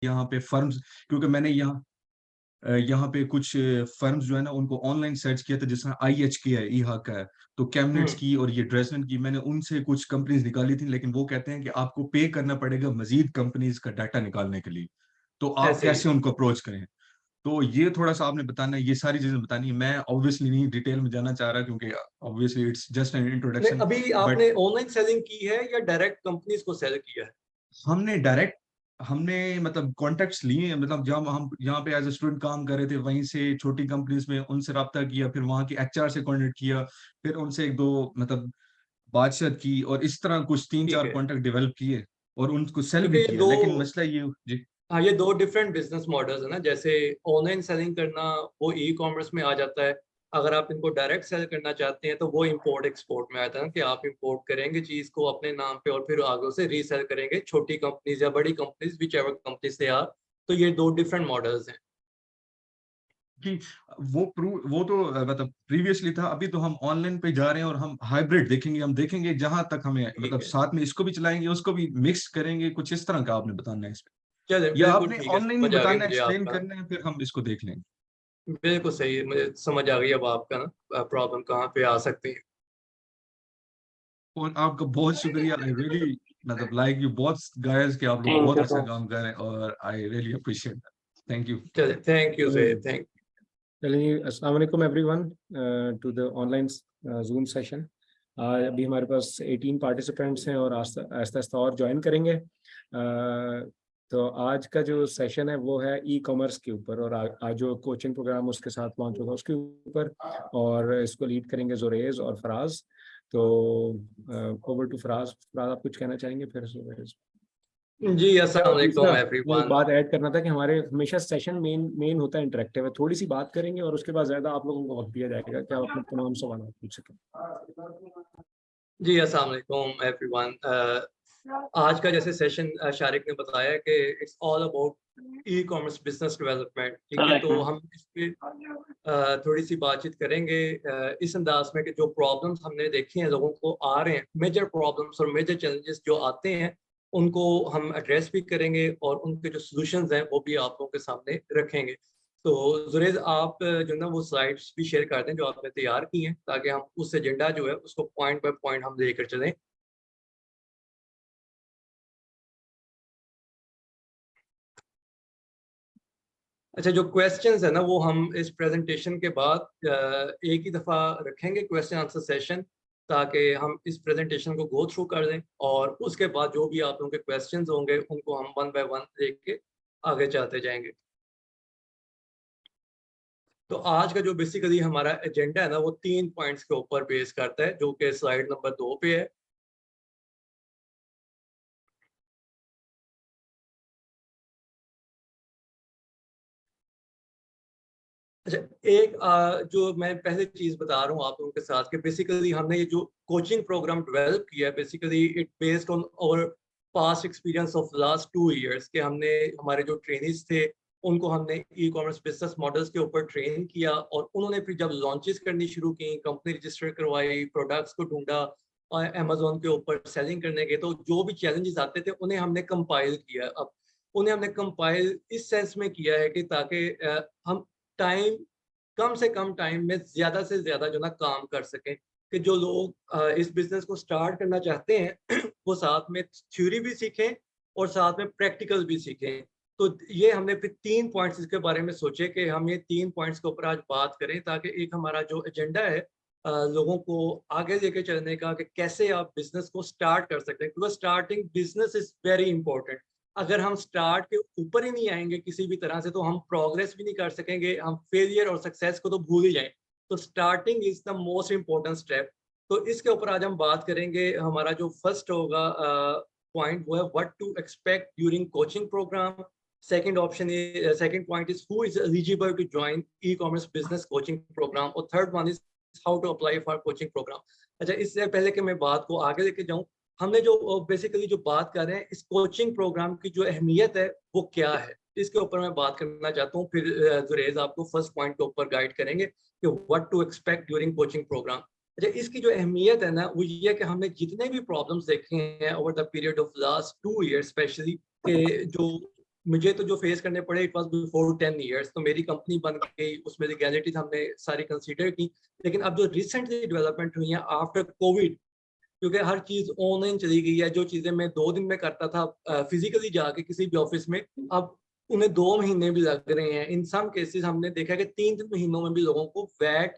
यहाँ पे फर्म्स, क्योंकि मैंने यहाँ पे कुछ फर्म्स जो है ना उनको ऑनलाइन सर्च किया था, जिसमें IHK है, ईहा का है, तो कैमनेट्स की और ये ड्रेसलन की मैंने उनसे कुछ कंपनीज निकाली थी, लेकिन वो कहते हैं कि आपको पे करना पड़ेगा मजीद कंपनीज का डाटा निकालने के लिए, तो आप ऐसे ही कैसे उनको अप्रोच करें। तो ये थोड़ा-सा आपने बताना है, ये सारी चीज़ें बतानी है। मैं ऑब्वियसली नहीं डिटेल में जाना चाह रहा, क्योंकि ऑब्वियसली इट्स जस्ट एन नहीं, इंट्रोडक्शन, अभी बट आपने ऑनलाइन सेलिंग की है या डायरेक्ट कंपनीज को सेल किया है? हमने मतलब कॉन्टैक्ट्स लिए हैं, मतलब जब हम यहाँ पे एज़ अ स्टूडेंट काम कर रहे थे, वहीं से छोटी कंपनीज़ में उनसे राब्ता किया, फिर वहाँ के एचआर से कॉन्टैक्ट किया, फिर उनसे 1-2 मतलब बातचीत की, और इस तरह कुछ ठीक 3-4 है, कॉन्टैक्ट डेवलप किए और उनको सेल क्योंकि भी ये किया। दो लेकिन मसला ये जी। हाँ, ये दो डिफरेंट बिजनेस मॉडल्स है ना। जैसे ऑनलाइन सेलिंग करना वो ई कॉमर्स में आ जाता है। अगर आप इनको डायरेक्ट सेल करना चाहते हैं तो वो इंपोर्ट एक्सपोर्ट में आता है ना, कि आप इंपोर्ट करेंगे चीज को अपने नाम पे और फिर आगे उसे रीसेल करेंगे छोटी कंपनीज या बड़ी कंपनीज, विच एवर कंपनीज से आर। तो ये दो डिफरेंट मॉडल्स हैं। कि वो तो मतलब प्रीवियसली था, अभी तो हम ऑनलाइन पे जा रहे हैं और हम हाइब्रिड देखेंगे, हम देखेंगे जहां तक हमें ठीक मतलब है, साथ में इसको भी चलाएंगे, उसको भी मिक्स करेंगे, कुछ इस तरह का आपने बताना है इसमें, चले या बिल्कुल आपने ठीक है, ऑनलाइन ही समझ आ गया बताना है, मुझे एक्सप्लेन आपका। करना है, फिर हम इसको देख लेंगे। बिल्कुल सही है, मुझे समझ आ गई अब आपका ना प्रॉब्लम कहाँ पे आ सकती है। और आपका बहुत शुक्रिया, आई रियली मतलब लाइक यू बहुत गायज कि आप लोग थैंक बहुत यू अच्छा सो काम कर रहे हैं, और I really appreciate that, thank you. चले, थैंक यू से चलिए थैंक। चलिए, अस्सलाम वालेकुम everyone to the online Zoom session. अभी हमारे पास 18 पार्टिसिपेंट्स हैं और आस्ता आस्ता और ज्वाइन करेंगे। तो आज का जो सेशन है वो है ई कॉमर्स के ऊपर, और आज जो कोचिंग प्रोग्राम उसके साथ लॉन्च होगा उसके ऊपर, और इसको लीड करेंगे जुरेज और फराज। तो ओवर टू फराज। फराज, आप कुछ कहना चाहेंगे, फिर जुरेज। जी, अस्सलाम दूसरा, वालेकुम मैं एक एवरीवन। बात ऐड करना था कि हमारे हमेशा सेशन मेन मेन होता है इंटरेक्टिव है, थोड़ी सी बात करेंगे और उसके बाद ज्यादा आप लोगों को वक्त दिया जाएगा कि आप अपने तमाम सवाल पूछ सकें। जी, अस्सलाम वालेकुम एवरीवन। आज का जैसे सेशन शारिक ने बताया कि it's all about E commerce business development. ठीक है, तो हम इस पे थोड़ी सी बातचीत करेंगे इस अंदाज में कि जो प्रॉब्लम्स हमने देखी हैं लोगों को आ रहे हैं, मेजर प्रॉब्लम्स और मेजर चैलेंजेस जो आते हैं, उनको हम एड्रेस भी करेंगे और उनके जो सॉल्यूशंस हैं वो भी आप लोगों के सामने रखेंगे। तो जुरेज, आप जो ना वो स्लाइड्स भी शेयर कर दें जो आपने तैयार की हैं, ताकि हम उस एजेंडा जो है उसको पॉइंट बाय पॉइंट हम लेकर चलें। अच्छा, जो क्वेश्चंस है ना वो हम इस प्रेजेंटेशन के बाद एक ही दफ़ा रखेंगे क्वेश्चन आंसर सेशन, ताकि हम इस प्रेजेंटेशन को गो थ्रू कर दें और उसके बाद जो भी आप लोगों के क्वेश्चंस होंगे उनको हम वन बाय वन देख के आगे चलते जाएंगे। तो आज का जो बेसिकली हमारा एजेंडा है ना वो 3 पॉइंट्स के ऊपर बेस करता है, जो कि स्लाइड नंबर 2 पे है। अच्छा, एक जो मैं पहले चीज बता रहा हूँ आप लोगों के साथ कि बेसिकली हमने ये जो कोचिंग प्रोग्राम डेवलप किया है, बेसिकली इट बेस्ड ऑन और past experience of last 2 years के। हमने हमारे जो ट्रेनिज थे उनको हमने ई कॉमर्स बिजनेस मॉडल्स के ऊपर ट्रेन किया, और उन्होंने फिर जब लॉन्चेस करनी शुरू की, कंपनी रजिस्टर करवाई, प्रोडक्ट्स को ढूंढा और अमेजोन के ऊपर सेलिंग करने गए, तो जो भी चैलेंजेस आते थे उन्हें हमने कंपाइल किया। अब उन्हें हमने कंपाइल इस सेंस में किया है कि ताकि हम टाइम कम से कम टाइम में ज्यादा से ज्यादा जो ना काम कर सकें, कि जो लोग इस बिजनेस को स्टार्ट करना चाहते हैं वो साथ में थ्योरी भी सीखें और साथ में प्रैक्टिकल भी सीखें। तो ये हमने फिर 3 पॉइंट्स इसके बारे में सोचे कि हम ये 3 पॉइंट्स के ऊपर आज बात करें, ताकि एक हमारा जो एजेंडा है लोगों को आगे लेके चलने का, कि कैसे आप बिजनेस को स्टार्ट कर सकते हैं, क्योंकि starting business is very important. अगर हम स्टार्ट के ऊपर ही नहीं आएंगे किसी भी तरह से तो हम प्रोग्रेस भी नहीं कर सकेंगे, हम फेलियर और सक्सेस को तो भूल ही जाएं। तो starting is the most important step. तो इसके ऊपर आज हम बात करेंगे। हमारा जो फर्स्ट होगा पॉइंट वो है what to expect during coaching program. Second point is who is eligible to join e commerce business coaching program, और third one is how to apply for coaching programme. अच्छा, इससे पहले कि मैं बात को आगे लेके जाऊं, हमने जो बेसिकली जो बात कर रहे हैं इस कोचिंग प्रोग्राम की जो अहमियत है वो क्या है, इसके ऊपर मैं बात करना चाहता हूँ। फिर जुरेज आपको फर्स्ट पॉइंट के ऊपर गाइड करेंगे कि what to expect during coaching programme. अच्छा, इसकी जो अहमियत है ना वो ये है कि हमने जितने भी प्रॉब्लम्स देखे हैं over the period of last 2 years specially, कि जो मुझे तो जो फेस करने पड़े इट वाज बिफोर 10 इयर्स, तो मेरी कंपनी बन गई, उसमें लीगैलिटीज हमने सारी कंसीडर की। लेकिन अब जो रिसेंटली डेवलपमेंट हुई है आफ्टर कोविड, क्योंकि हर चीज ऑनलाइन चली गई है, जो चीजें मैं 2 दिन में करता था फिजिकली जाके किसी भी ऑफिस में, अब उन्हें 2 महीने भी लग रहे हैं। इन सम केसेस हमने देखा है कि 3 महीनों में भी लोगों को वैट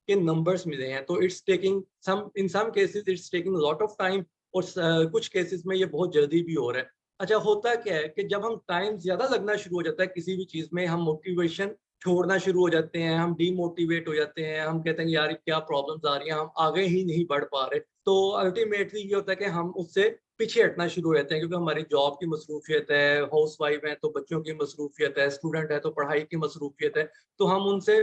के नंबर्स मिले हैं। तो it's taking some, in some cases it's taking lot of time, और कुछ केसेस में ये बहुत जल्दी भी हो रहा है। अच्छा, होता क्या है कि जब हम टाइम ज्यादा लगना शुरू हो जाता है किसी भी चीज में, हम मोटिवेशन छोड़ना शुरू हो जाते हैं, हम डीमोटिवेट हो जाते हैं, हम कहते हैं यार क्या प्रॉब्लम्स आ रही हैं, हम आगे ही नहीं बढ़ पा रहे। तो अल्टीमेटली ये होता है कि हम उससे पीछे हटना शुरू हो जाते हैं, क्योंकि हमारी जॉब की मसरूफियत है, हाउस वाइफ है तो बच्चों की मसरूफियत है, स्टूडेंट है तो पढ़ाई की मसरूफियत है, तो हम उनसे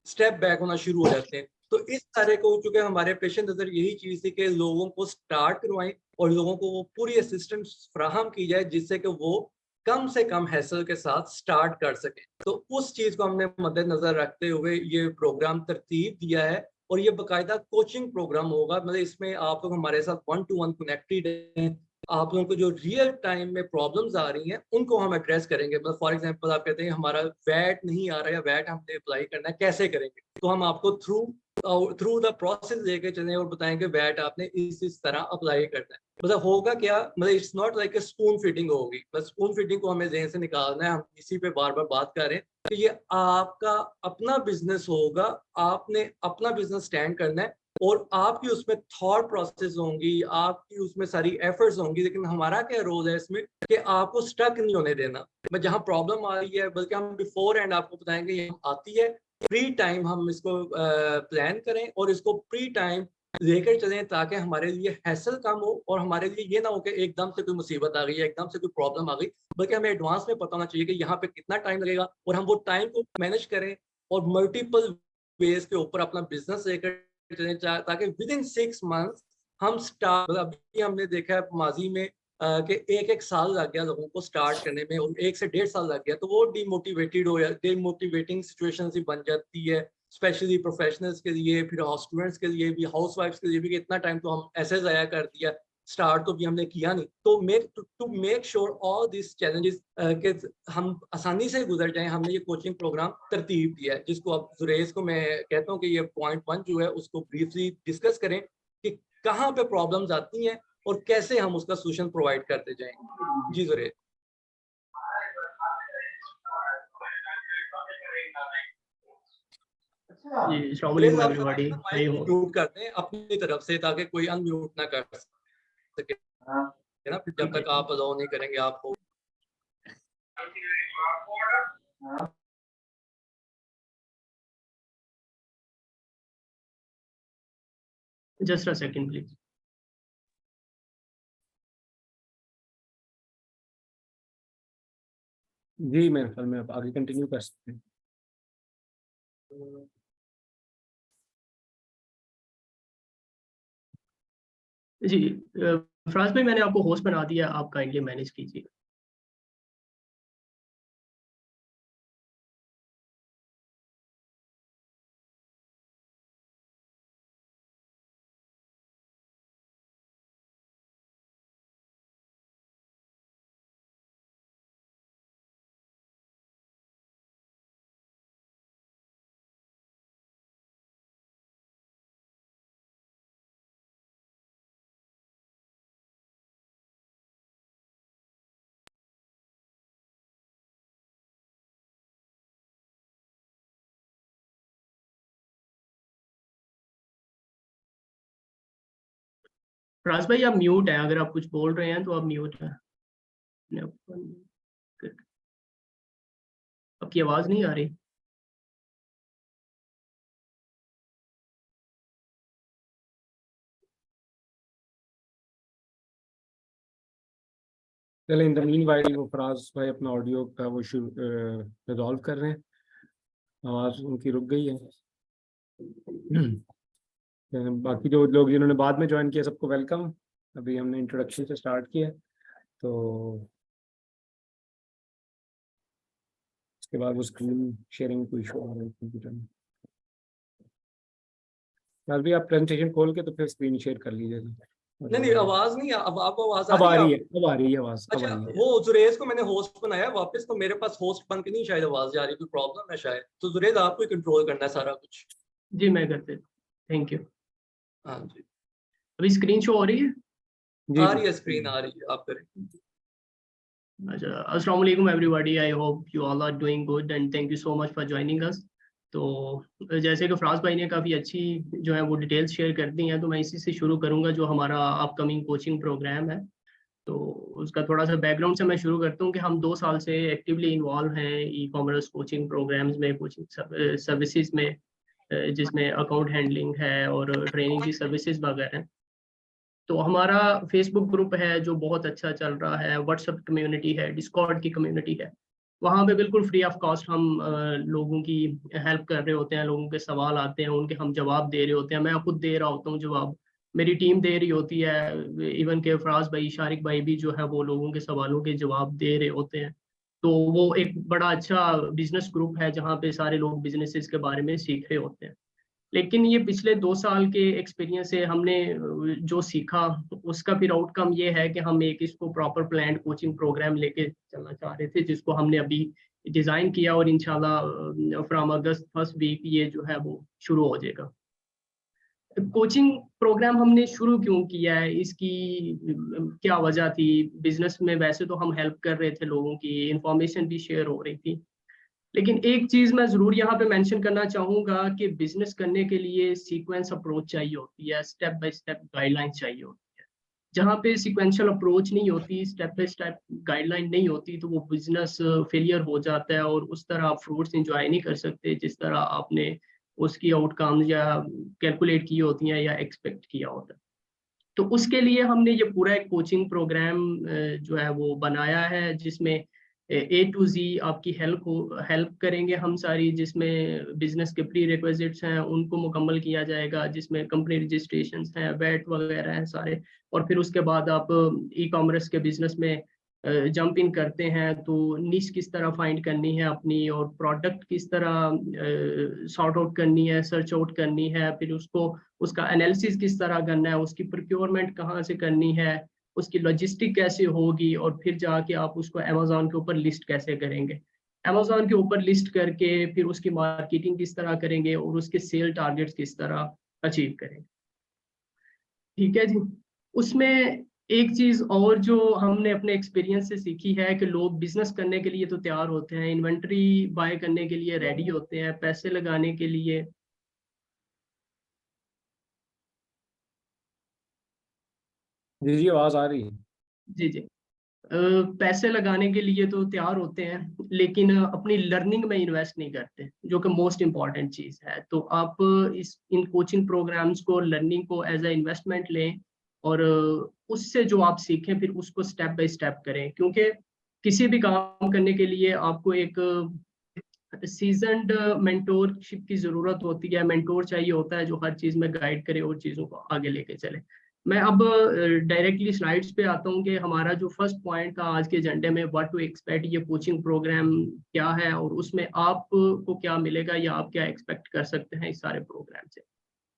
स्टेप बैक होना शुरू हो जाते हैं। तो इस तरह को, चूंकि हमारे पेशेंट नजर यही चीज थी कि लोगों को स्टार्ट करवाएं और लोगों को वो पूरी असिस्टेंस फ्राहम की जाए, जिससे कि वो कम से कम हैसल के साथ स्टार्ट कर सके। तो उस चीज को हमने मद्देनजर रखते हुए ये प्रोग्राम तरतीब दिया है, और ये बाकायदा कोचिंग प्रोग्राम होगा। मतलब इसमें आप लोग हमारे साथ 1-to-1 कनेक्टेड हैं, आप लोगों को जो रियल टाइम में प्रॉब्लम्स आ रही हैं उनको हम एड्रेस करेंगे। मतलब फॉर एग्जांपल आप कहते हैं हमारा वैट नहीं आ रहा है, वैट हमने अप्लाई करना है, कैसे करेंगे, तो हम आपको थ्रू द प्रोसेस लेके चलें और बताएंगे वैट आपने इस तरह अप्लाई करना है। मतलब होगा क्या, मतलब it's not like a spoon feeding होगी, बस स्पून फीडिंग को हमें ज़हन से निकालना है। हम इसी पे बार बार बात कर रहे हैं कि ये आपका अपना बिजनेस होगा, आपने अपना बिजनेस स्टैंड करना है, और आपकी उसमें थॉट प्रोसेस होंगी, आपकी उसमें सारी एफर्ट्स होंगी, लेकिन हमारा क्या रोल है इसमें कि आपको स्टक नहीं होने देना। मैं जहाँ प्रॉब्लम आ रही है, बल्कि हम बिफोर एंड आपको बताएंगे ये आती है, प्री टाइम हम इसको प्लान करें और इसको प्री टाइम लेकर चलें, ताकि हमारे लिए हैसल कम हो, और हमारे लिए ये ना हो कि एकदम से कोई मुसीबत आ गई है, एकदम से कोई प्रॉब्लम आ गई, बल्कि हमें एडवांस में पता होना चाहिए कि यहाँ पे कितना टाइम लगेगा, और हम वो टाइम को मैनेज करें और मल्टीपल वेज के ऊपर अपना बिजनेस लेकर चलें, ताकि विद इन 6 मंथ्स हम स्टार्ट। मतलब अभी हमने देखा है माजी में कि एक साल लग गया लोगों को स्टार्ट करने में, और 1 से 1.5 साल लग गया, तो वो डिमोटिवेटेड हो या डिमोटिवेटिंग सिचुएशन सी बन जाती है, स्पेशली प्रोफेशनल्स के लिए, फिर स्टूडेंट्स के लिए भी, हाउस वाइफ्स के लिए भी, कि इतना टाइम तो हम ऐसे ज़ाया कर दिया, स्टार्ट तो भी हमने किया नहीं। तो make sure all this challenges के हम आसानी से गुजर जाएं, हमने ये कोचिंग प्रोग्राम तरतीब दिया है, जिसको अब जुरेज को मैं कहता हूँ कि ये पॉइंट 1 जो है उसको ब्रीफली डिस्कस करें कि कहाँ पे प्रॉब्लम्स आती हैं और कैसे हम उसका सोल्यूशन प्रोवाइड करते जाएं। जी जुरेज। जी, अस्सलाम वालेकुम एवरीबॉडी। माइक म्यूट कर दें अपनी तरफ से, ताकि कोई अनम्यूट ना कर सके, है ना, फिर जब तक आप अलाउ नहीं करेंगे आपको। Just a second please. जी मेरे ख्याल में आप आगे कंटिन्यू कर सकते हैं। जी फराज भाई, मैंने आपको होस्ट बना दिया, आप काइंडली मैनेज कीजिए। फराज भाई आप म्यूट हैं, अगर आप कुछ बोल रहे हैं तो आप म्यूट हैं। आपकी आवाज नहीं आ रही। चले इन द मीनवाइल वो फराज भाई अपना ऑडियो का वो रिजॉल्व कर रहे हैं, आवाज़ उनकी रुक गई है। बाकी जो लोग जिन्होंने बाद में ज्वाइन किया सबको वेलकम। अभी हमने इंट्रोडक्शन से स्टार्ट किया, तो उसके बाद वो स्क्रीन शेयरिंग को इशू आ रहा है कंप्यूटर में। यार भी आप प्रेजेंटेशन खोल के तो फिर स्क्रीन शेयर कर लीजिएगा। नहीं आवाज नहीं, अब आपको आवाज अब आ रही है, है? अब आ रही है आवाज, अब अच्छा, आ रही है। वो जुरेज को मैंने होस्ट बनाया वापस, तो मेरे पास होस्ट बन के नहीं शायद आवाज जा रही, कोई प्रॉब्लम है शायद। तो जुरेज आपको ही कंट्रोल करना है सारा कुछ। जी मैं करते, थैंक यू। हाँ जी, अभी स्क्रीन शो हो रही है? जी आ रही है, स्क्रीन आ रही है, आप करें। अच्छा, अस्सलाम वालेकुम everybody, I hope you all are doing good and thank you so much for joining us. तो जैसे कि फराज भाई ने काफ़ी अच्छी जो है वो डिटेल्स शेयर कर दी हैं, तो मैं इसी से शुरू करूंगा जो हमारा अपकमिंग कोचिंग प्रोग्राम है। तो उसका थोड़ा सा बैकग्राउंड से मैं शुरू करता हूँ कि हम 2 साल से एक्टिवली इन्वॉल्व हैं ई कॉमर्स कोचिंग प्रोग्राम्स में, कोचिंग सर्विसेज में, जिसमें अकाउंट हैंडलिंग है और ट्रेनिंग की सर्विसेज वगैरह हैं। तो हमारा फेसबुक ग्रुप है जो बहुत अच्छा चल रहा है, व्हाट्सएप कम्युनिटी है, डिस्कॉर्ड की कम्युनिटी है। वहाँ पे बिल्कुल फ्री ऑफ कॉस्ट हम लोगों की हेल्प कर रहे होते हैं, लोगों के सवाल आते हैं उनके हम जवाब दे रहे होते हैं, मैं खुद दे रहा होता हूँ जवाब, मेरी टीम दे रही होती है, इवन के फराज भाई, शारिक भाई भी जो है वो लोगों के सवालों के जवाब दे रहे होते हैं। तो वो एक बड़ा अच्छा बिजनेस ग्रुप है जहाँ पे सारे लोग बिजनेसेस के बारे में सीख रहे होते हैं। लेकिन ये पिछले 2 साल के एक्सपीरियंस से हमने जो सीखा उसका फिर आउटकम ये है कि हम एक इसको प्रॉपर प्लान कोचिंग प्रोग्राम लेके चलना चाह रहे थे, जिसको हमने अभी डिजाइन किया और इंशाल्लाह फ्रॉम अगस्त फर्स्ट वीक ये जो है वो शुरू हो जाएगा। कोचिंग प्रोग्राम हमने शुरू क्यों किया है, इसकी क्या वजह थी? बिजनेस में वैसे तो हम हेल्प कर रहे थे लोगों की, इंफॉर्मेशन भी शेयर हो रही थी, लेकिन एक चीज मैं जरूर यहाँ पे मेंशन करना चाहूंगा कि बिजनेस करने के लिए सीक्वेंस अप्रोच चाहिए होती है, स्टेप बाय स्टेप गाइडलाइन चाहिए होती है। जहाँ पे सीक्वेंशियल अप्रोच नहीं होती, स्टेप बाय स्टेप गाइडलाइन नहीं होती, तो वो बिजनेस फेलियर हो जाता है और उस तरह आप फ्रूट्स एंजॉय नहीं कर सकते जिस तरह आपने उसकी आउटकम या कैलकुलेट की होती हैं या एक्सपेक्ट किया होता है। तो उसके लिए हमने ये पूरा एक कोचिंग प्रोग्राम जो है वो बनाया है, जिसमें ए टू जी आपकी हेल्प करेंगे हम सारी, जिसमें बिजनेस के प्री रिक्विजिट्स हैं उनको मुकम्मल किया जाएगा, जिसमें कंपनी रजिस्ट्रेशन हैं, वैट वगैरह हैं सारे। और फिर उसके बाद आप ई कॉमर्स के बिजनेस में जंप इन करते हैं तो निश किस तरह फाइंड करनी है अपनी, और प्रोडक्ट किस तरह सॉर्ट आउट करनी है, सर्च आउट करनी है, फिर उसको उसका एनालिसिस किस तरह करना है, उसकी प्रोक्योरमेंट कहाँ से करनी है, उसकी लॉजिस्टिक कैसे होगी, और फिर जाके आप उसको अमेजोन के ऊपर लिस्ट कैसे करेंगे। अमेजोन के ऊपर लिस्ट करके फिर उसकी मार्केटिंग किस तरह करेंगे और उसके सेल टारगेट्स किस तरह अचीव करेंगे। ठीक है जी। उसमें एक चीज और जो हमने अपने एक्सपीरियंस से सीखी है कि लोग बिजनेस करने के लिए तो तैयार होते हैं, इन्वेंट्री बाय करने के लिए रेडी होते हैं, पैसे लगाने के लिए। जी जी आवाज आ रही है। जी जी। पैसे लगाने के लिए तो तैयार होते हैं, लेकिन अपनी लर्निंग में इन्वेस्ट नहीं करते, जो कि मोस्ट इम्पॉर्टेंट चीज़ है। तो आप इस इन कोचिंग प्रोग्राम्स को, लर्निंग को एज ए इन्वेस्टमेंट लें और उससे जो आप सीखें फिर उसको स्टेप बाय स्टेप करें, क्योंकि किसी भी काम करने के लिए आपको एक सीजनड मेंटोरशिप की ज़रूरत होती है, मेंटोर चाहिए होता है जो हर चीज़ में गाइड करे और चीज़ों को आगे लेके चले। मैं अब डायरेक्टली स्लाइड्स पे आता हूँ कि हमारा जो फर्स्ट पॉइंट था आज के एजेंडे में, व्हाट टू एक्सपेक्ट, ये कोचिंग प्रोग्राम क्या है और उसमें आपको क्या मिलेगा या आप क्या एक्सपेक्ट कर सकते हैं इस सारे प्रोग्राम से।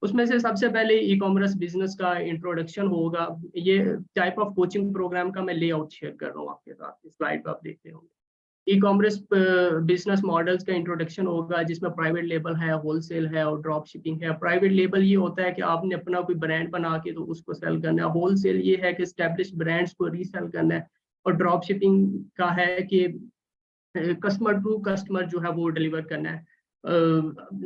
उसमें से सबसे पहले ई कॉमर्स बिजनेस का इंट्रोडक्शन होगा। ये टाइप ऑफ कोचिंग प्रोग्राम का मैं लेआउट शेयर कर रहा हूँ आपके साथ, स्लाइड पर आप देखते होंगे। ई कॉमर्स बिजनेस मॉडल्स का इंट्रोडक्शन होगा, जिसमें प्राइवेट लेबल है, होलसेल है और ड्रॉप शिपिंग है। प्राइवेट लेबल ये होता है कि आपने अपना कोई ब्रांड बना के तो उसको सेल करना है। होलसेल ये है कि एस्टेब्लिश ब्रांड्स को रीसेल करना है। और ड्रॉप शिपिंग का है कि कस्टमर टू कस्टमर जो है वो डिलीवर करना है,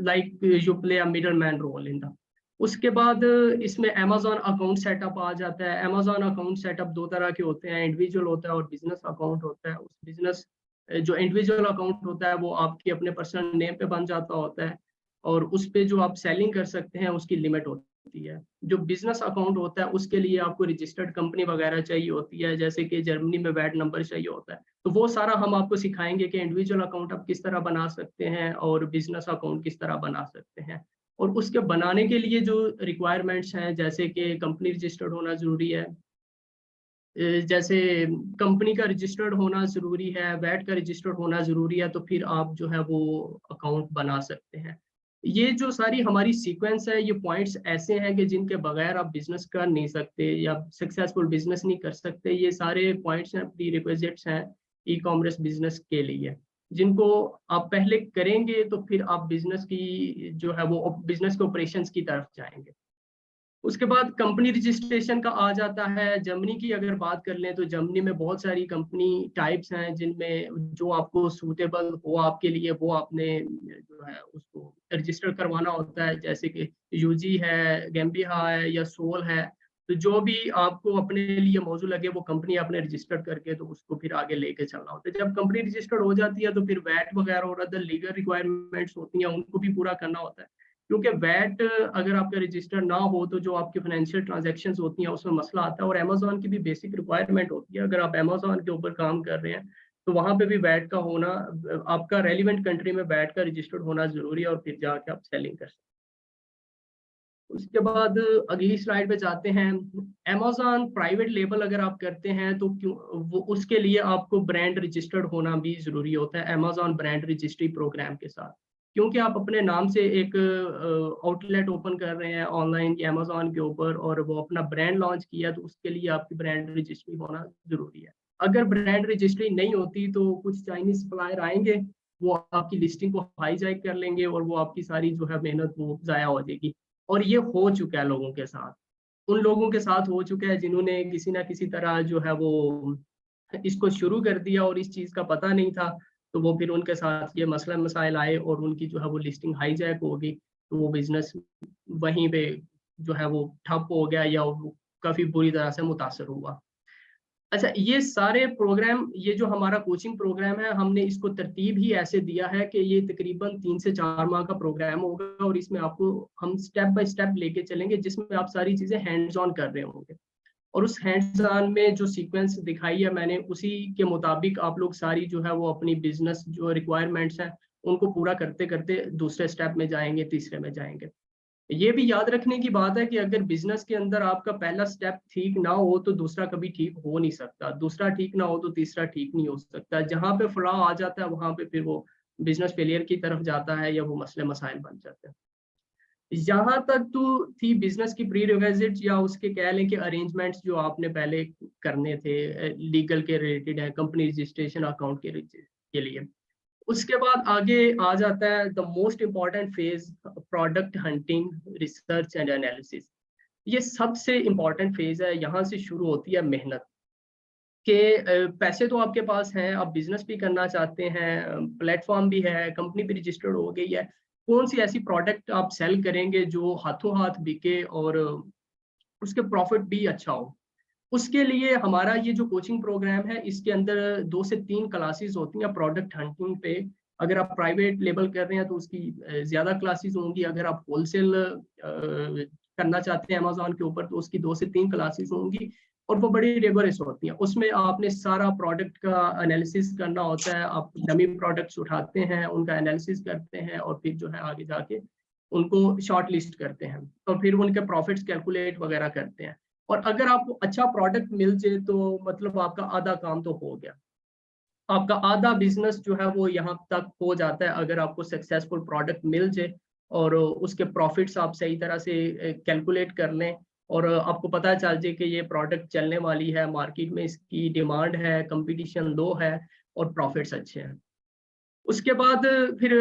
like you play a middle man role in the. उसके बाद इसमें अमेजोन अकाउंट सेटअप आ जाता है। अमेजोन अकाउंट सेटअप 2 तरह के होते हैं, इंडिविजुअल होता है और बिजनेस अकाउंट होता है। उस बिजनेस जो इंडिविजुअल अकाउंट होता है वो आपके अपने पर्सनल नेम पे बन जाता होता है और उस पे जो आप सेलिंग कर सकते हैं उसकी लिमिट होती है। जो बिजनेस अकाउंट होता है उसके लिए आपको रजिस्टर्ड कंपनी वगैरह चाहिए होती है, जैसे कि जर्मनी में वैट नंबर चाहिए होता है। तो वो सारा हम आपको सिखाएंगे कि इंडिविजुअल अकाउंट आप किस तरह बना सकते हैं और बिजनेस अकाउंट किस तरह बना सकते हैं। और उसके बनाने के लिए जो रिक्वायरमेंट्स हैं, जैसे कि कंपनी रजिस्टर्ड होना ज़रूरी है, जैसे कंपनी का रजिस्टर्ड होना ज़रूरी है, वैट का रजिस्टर्ड होना ज़रूरी है, तो फिर आप जो है वो अकाउंट बना सकते हैं। ये जो सारी हमारी सीक्वेंस है, ये पॉइंट्स ऐसे हैं कि जिनके बगैर आप बिजनेस कर नहीं सकते या सक्सेसफुल बिजनेस नहीं कर सकते। ये सारे पॉइंट्स हैं, प्री रिक्विजिट्स हैं ई कॉमर्स बिजनेस के लिए, जिनको आप पहले करेंगे तो फिर आप बिजनेस की जो है वो बिजनेस के ऑपरेशंस की तरफ जाएंगे। उसके बाद कंपनी रजिस्ट्रेशन का आ जाता है। जर्मनी की अगर बात कर लें तो जर्मनी में बहुत सारी कंपनी टाइप्स हैं, जिनमें जो आपको सूटेबल हो आपके लिए वो आपने जो है उसको रजिस्टर करवाना होता है। जैसे कि यूजी है, गैम्बिया है या सोल है, तो जो भी आपको अपने लिए मौजूद लगे वो कंपनी आपने रजिस्टर्ड करके तो उसको फिर आगे लेके चलना होता है। जब कंपनी रजिस्टर्ड हो जाती है तो फिर वैट वगैरह और अदर लीगल रिक्वायरमेंट्स होती हैं, उनको भी पूरा करना होता है। क्योंकि वैट अगर आपका रजिस्टर ना हो तो जो आपकी फाइनेंशियल ट्रांजैक्शंस होती हैं उसमें मसला आता है। और अमेजोन की भी बेसिक रिक्वायरमेंट होती है, अगर आप अमेजोन के ऊपर काम कर रहे हैं तो वहां पे भी वैट का होना, आपका रेलिवेंट कंट्री में वैट का रजिस्टर्ड होना जरूरी है, और फिर जाके आप सेलिंग कर सकते हैं। उसके बाद अगली स्लाइड पे जाते हैं। अमेजोन प्राइवेट लेबल अगर आप करते हैं तो क्यों वो उसके लिए आपको ब्रांड रजिस्टर्ड होना भी जरूरी होता है अमेजोन ब्रांड रजिस्ट्री प्रोग्राम के साथ। क्योंकि आप अपने नाम से एक आउटलेट ओपन कर रहे हैं ऑनलाइन या अमेजोन के ऊपर और वो अपना ब्रांड लॉन्च किया, तो उसके लिए आपकी ब्रांड रजिस्ट्री होना जरूरी है। अगर ब्रांड रजिस्ट्री नहीं होती तो कुछ चाइनीज सप्लायर आएंगे, वो आपकी लिस्टिंग को हाईजैक कर लेंगे और वो आपकी सारी जो है मेहनत वो जाया हो जाएगी। और ये हो चुका है लोगों के साथ, उन लोगों के साथ हो चुका है जिन्होंने किसी ना किसी तरह जो है वो इसको शुरू कर दिया और इस चीज का पता नहीं था, तो वो फिर उनके साथ ये मसला मसाइल आए और उनकी जो है वो लिस्टिंग हाईजैक हो गई, तो वो बिजनेस वहीं पे जो है वो ठप हो गया या वो काफी बुरी तरह से मुतासर हुआ। अच्छा, ये सारे प्रोग्राम, ये जो हमारा कोचिंग प्रोग्राम है, हमने इसको तरतीब ही ऐसे दिया है कि ये तकरीबन 3 से 4 माह का प्रोग्राम होगा और इसमें आपको हम स्टेप बाय स्टेप लेके चलेंगे, जिसमें आप सारी चीजें हैंड्स ऑन कर रहे होंगे। और उस हैंड्स ऑन में जो सीक्वेंस दिखाई है मैंने, उसी के मुताबिक आप लोग सारी जो है वो अपनी बिजनेस जो रिक्वायरमेंट्स हैं उनको पूरा करते करते दूसरे स्टेप में जाएंगे, तीसरे में जाएंगे। ये भी याद रखने की बात है कि अगर बिजनेस के अंदर आपका पहला स्टेप ठीक ना हो तो दूसरा कभी ठीक हो नहीं सकता, दूसरा ठीक ना हो तो तीसरा ठीक नहीं हो सकता। जहां पे फ्लॉ आ जाता है वहां पे फिर वो बिजनेस फेलियर की तरफ जाता है या वो मसले मसाइल बन जाते हैं। यहाँ तक तो थी बिजनेस की प्री रिक्विजिट्स या उसके कह लें कि अरेंजमेंट्स जो आपने पहले करने थे, लीगल के रिलेटेड है, कंपनी रजिस्ट्रेशन, अकाउंट के लिए। उसके बाद आगे आ जाता है the most important phase, product hunting, research and analysis. ये सबसे इम्पॉर्टेंट फेज है। यहाँ से शुरू होती है मेहनत के पैसे तो आपके पास हैं, आप बिजनेस भी करना चाहते हैं, प्लेटफॉर्म भी है, कंपनी भी रजिस्टर्ड हो गई है, कौन सी ऐसी प्रोडक्ट आप सेल करेंगे जो हाथों हाथ बिके और उसके प्रॉफिट भी अच्छा हो। उसके लिए हमारा ये जो कोचिंग प्रोग्राम है, इसके अंदर 2 से 3 क्लासेस होती हैं प्रोडक्ट हंटिंग पे। अगर आप प्राइवेट लेबल कर रहे हैं तो उसकी ज़्यादा क्लासेस होंगी, अगर आप होलसेल करना चाहते हैं अमेजोन के ऊपर तो उसकी 2 से 3 क्लासेस होंगी और वो बड़ी रिगोरस होती हैं। उसमें आपने सारा प्रोडक्ट का एनालिसिस करना होता है, आप डमी प्रोडक्ट्स उठाते हैं, उनका एनालिसिस करते हैं और फिर जो है आगे जाके उनको शॉर्ट लिस्ट करते हैं और फिर उनके प्रॉफिट्स कैलकुलेट वगैरह करते हैं। और अगर आपको अच्छा प्रोडक्ट मिल जाए तो मतलब आपका आधा काम तो हो गया, आपका आधा बिजनेस जो है वो यहाँ तक हो जाता है अगर आपको सक्सेसफुल प्रोडक्ट मिल जाए और उसके प्रॉफिट्स आप सही तरह से कैलकुलेट कर लें और आपको पता चल जाए कि ये प्रोडक्ट चलने वाली है, मार्केट में इसकी डिमांड है, कंपटीशन लो है और प्रॉफिट्स अच्छे हैं। उसके बाद फिर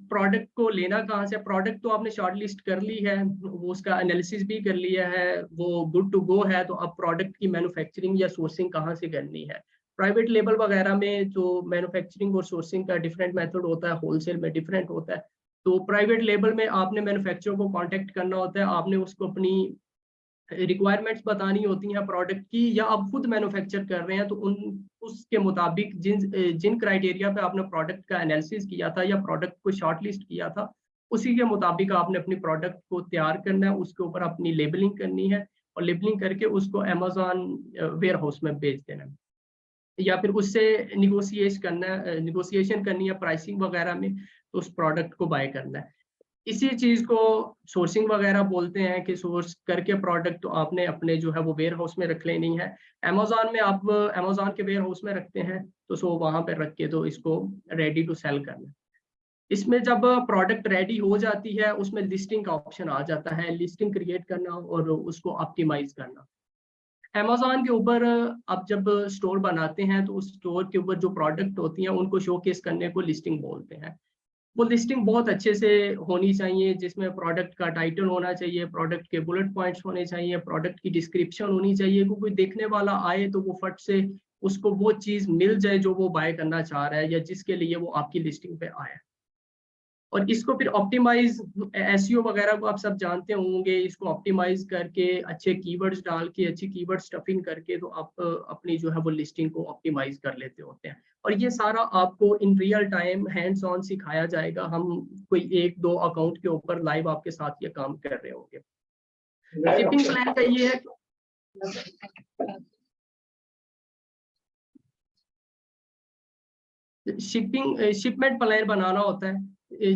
प्रोडक्ट को लेना कहाँ से, प्रोडक्ट तो आपने शॉर्ट लिस्ट कर ली है, वो उसका एनालिसिस भी कर लिया है, वो गुड टू गो है, तो अब प्रोडक्ट की मैन्युफैक्चरिंग या सोर्सिंग कहाँ से करनी है। प्राइवेट लेबल वगैरह में जो मैन्युफैक्चरिंग और सोर्सिंग का डिफरेंट मेथड होता है, होलसेल में डिफरेंट होता है। तो प्राइवेट लेबल में आपने मैन्युफैक्चरर को कॉन्टेक्ट करना होता है, आपने उसको अपनी रिक्वायरमेंट्स बतानी होती हैं प्रोडक्ट की, या आप खुद मैन्युफैक्चर कर रहे हैं तो उन उसके मुताबिक जिन जिन क्राइटेरिया पे आपने प्रोडक्ट का एनालिसिस किया था या प्रोडक्ट को शॉर्ट लिस्ट किया था, उसी के मुताबिक आपने अपनी प्रोडक्ट को तैयार करना है, उसके ऊपर अपनी लेबलिंग करनी है और लेबलिंग करके उसको अमेजोन वेयर हाउस में भेज देना है या फिर उससे निगोशिएशन करनी है प्राइसिंग वगैरह में, तो उस प्रोडक्ट को बाय करना है। इसी चीज को सोर्सिंग वगैरह बोलते हैं कि सोर्स करके प्रोडक्ट तो आपने अपने जो है वो वेयर हाउस में रख लेनी है। अमेजोन में आप अमेजोन के वेयर हाउस में रखते हैं तो सो वहां पर रख के तो इसको रेडी टू सेल करना है। इसमें जब प्रोडक्ट रेडी हो जाती है उसमें लिस्टिंग का ऑप्शन आ जाता है, लिस्टिंग क्रिएट करना और उसको ऑप्टिमाइज करना। अमेज़न के ऊपर आप जब स्टोर बनाते हैं तो उस स्टोर के ऊपर जो प्रोडक्ट होती हैं उनको शोकेस करने को लिस्टिंग बोलते हैं। वो लिस्टिंग बहुत अच्छे से होनी चाहिए, जिसमें प्रोडक्ट का टाइटल होना चाहिए, प्रोडक्ट के बुलेट पॉइंट्स होने चाहिए, प्रोडक्ट की डिस्क्रिप्शन होनी चाहिए कि कोई देखने वाला आए तो वो फट से उसको वो चीज़ मिल जाए जो वो बाय करना चाह रहा है या जिसके लिए वो आपकी लिस्टिंग पे आया है। और इसको फिर ऑप्टिमाइज एसईओ वगैरह को आप सब जानते होंगे, इसको ऑप्टिमाइज करके अच्छे कीवर्ड्स डाल के अच्छी कीवर्ड स्टफिंग करके तो आप अपनी जो है वो लिस्टिंग को ऑप्टिमाइज कर लेते होते हैं। और ये सारा आपको in real time hands on सिखाया जाएगा। हम कोई 1-2 अकाउंट के ऊपर लाइव आपके साथ ये काम कर रहे होंगे। शिपिंग प्लान का ये है शिपमेंट प्लान बनाना होता है।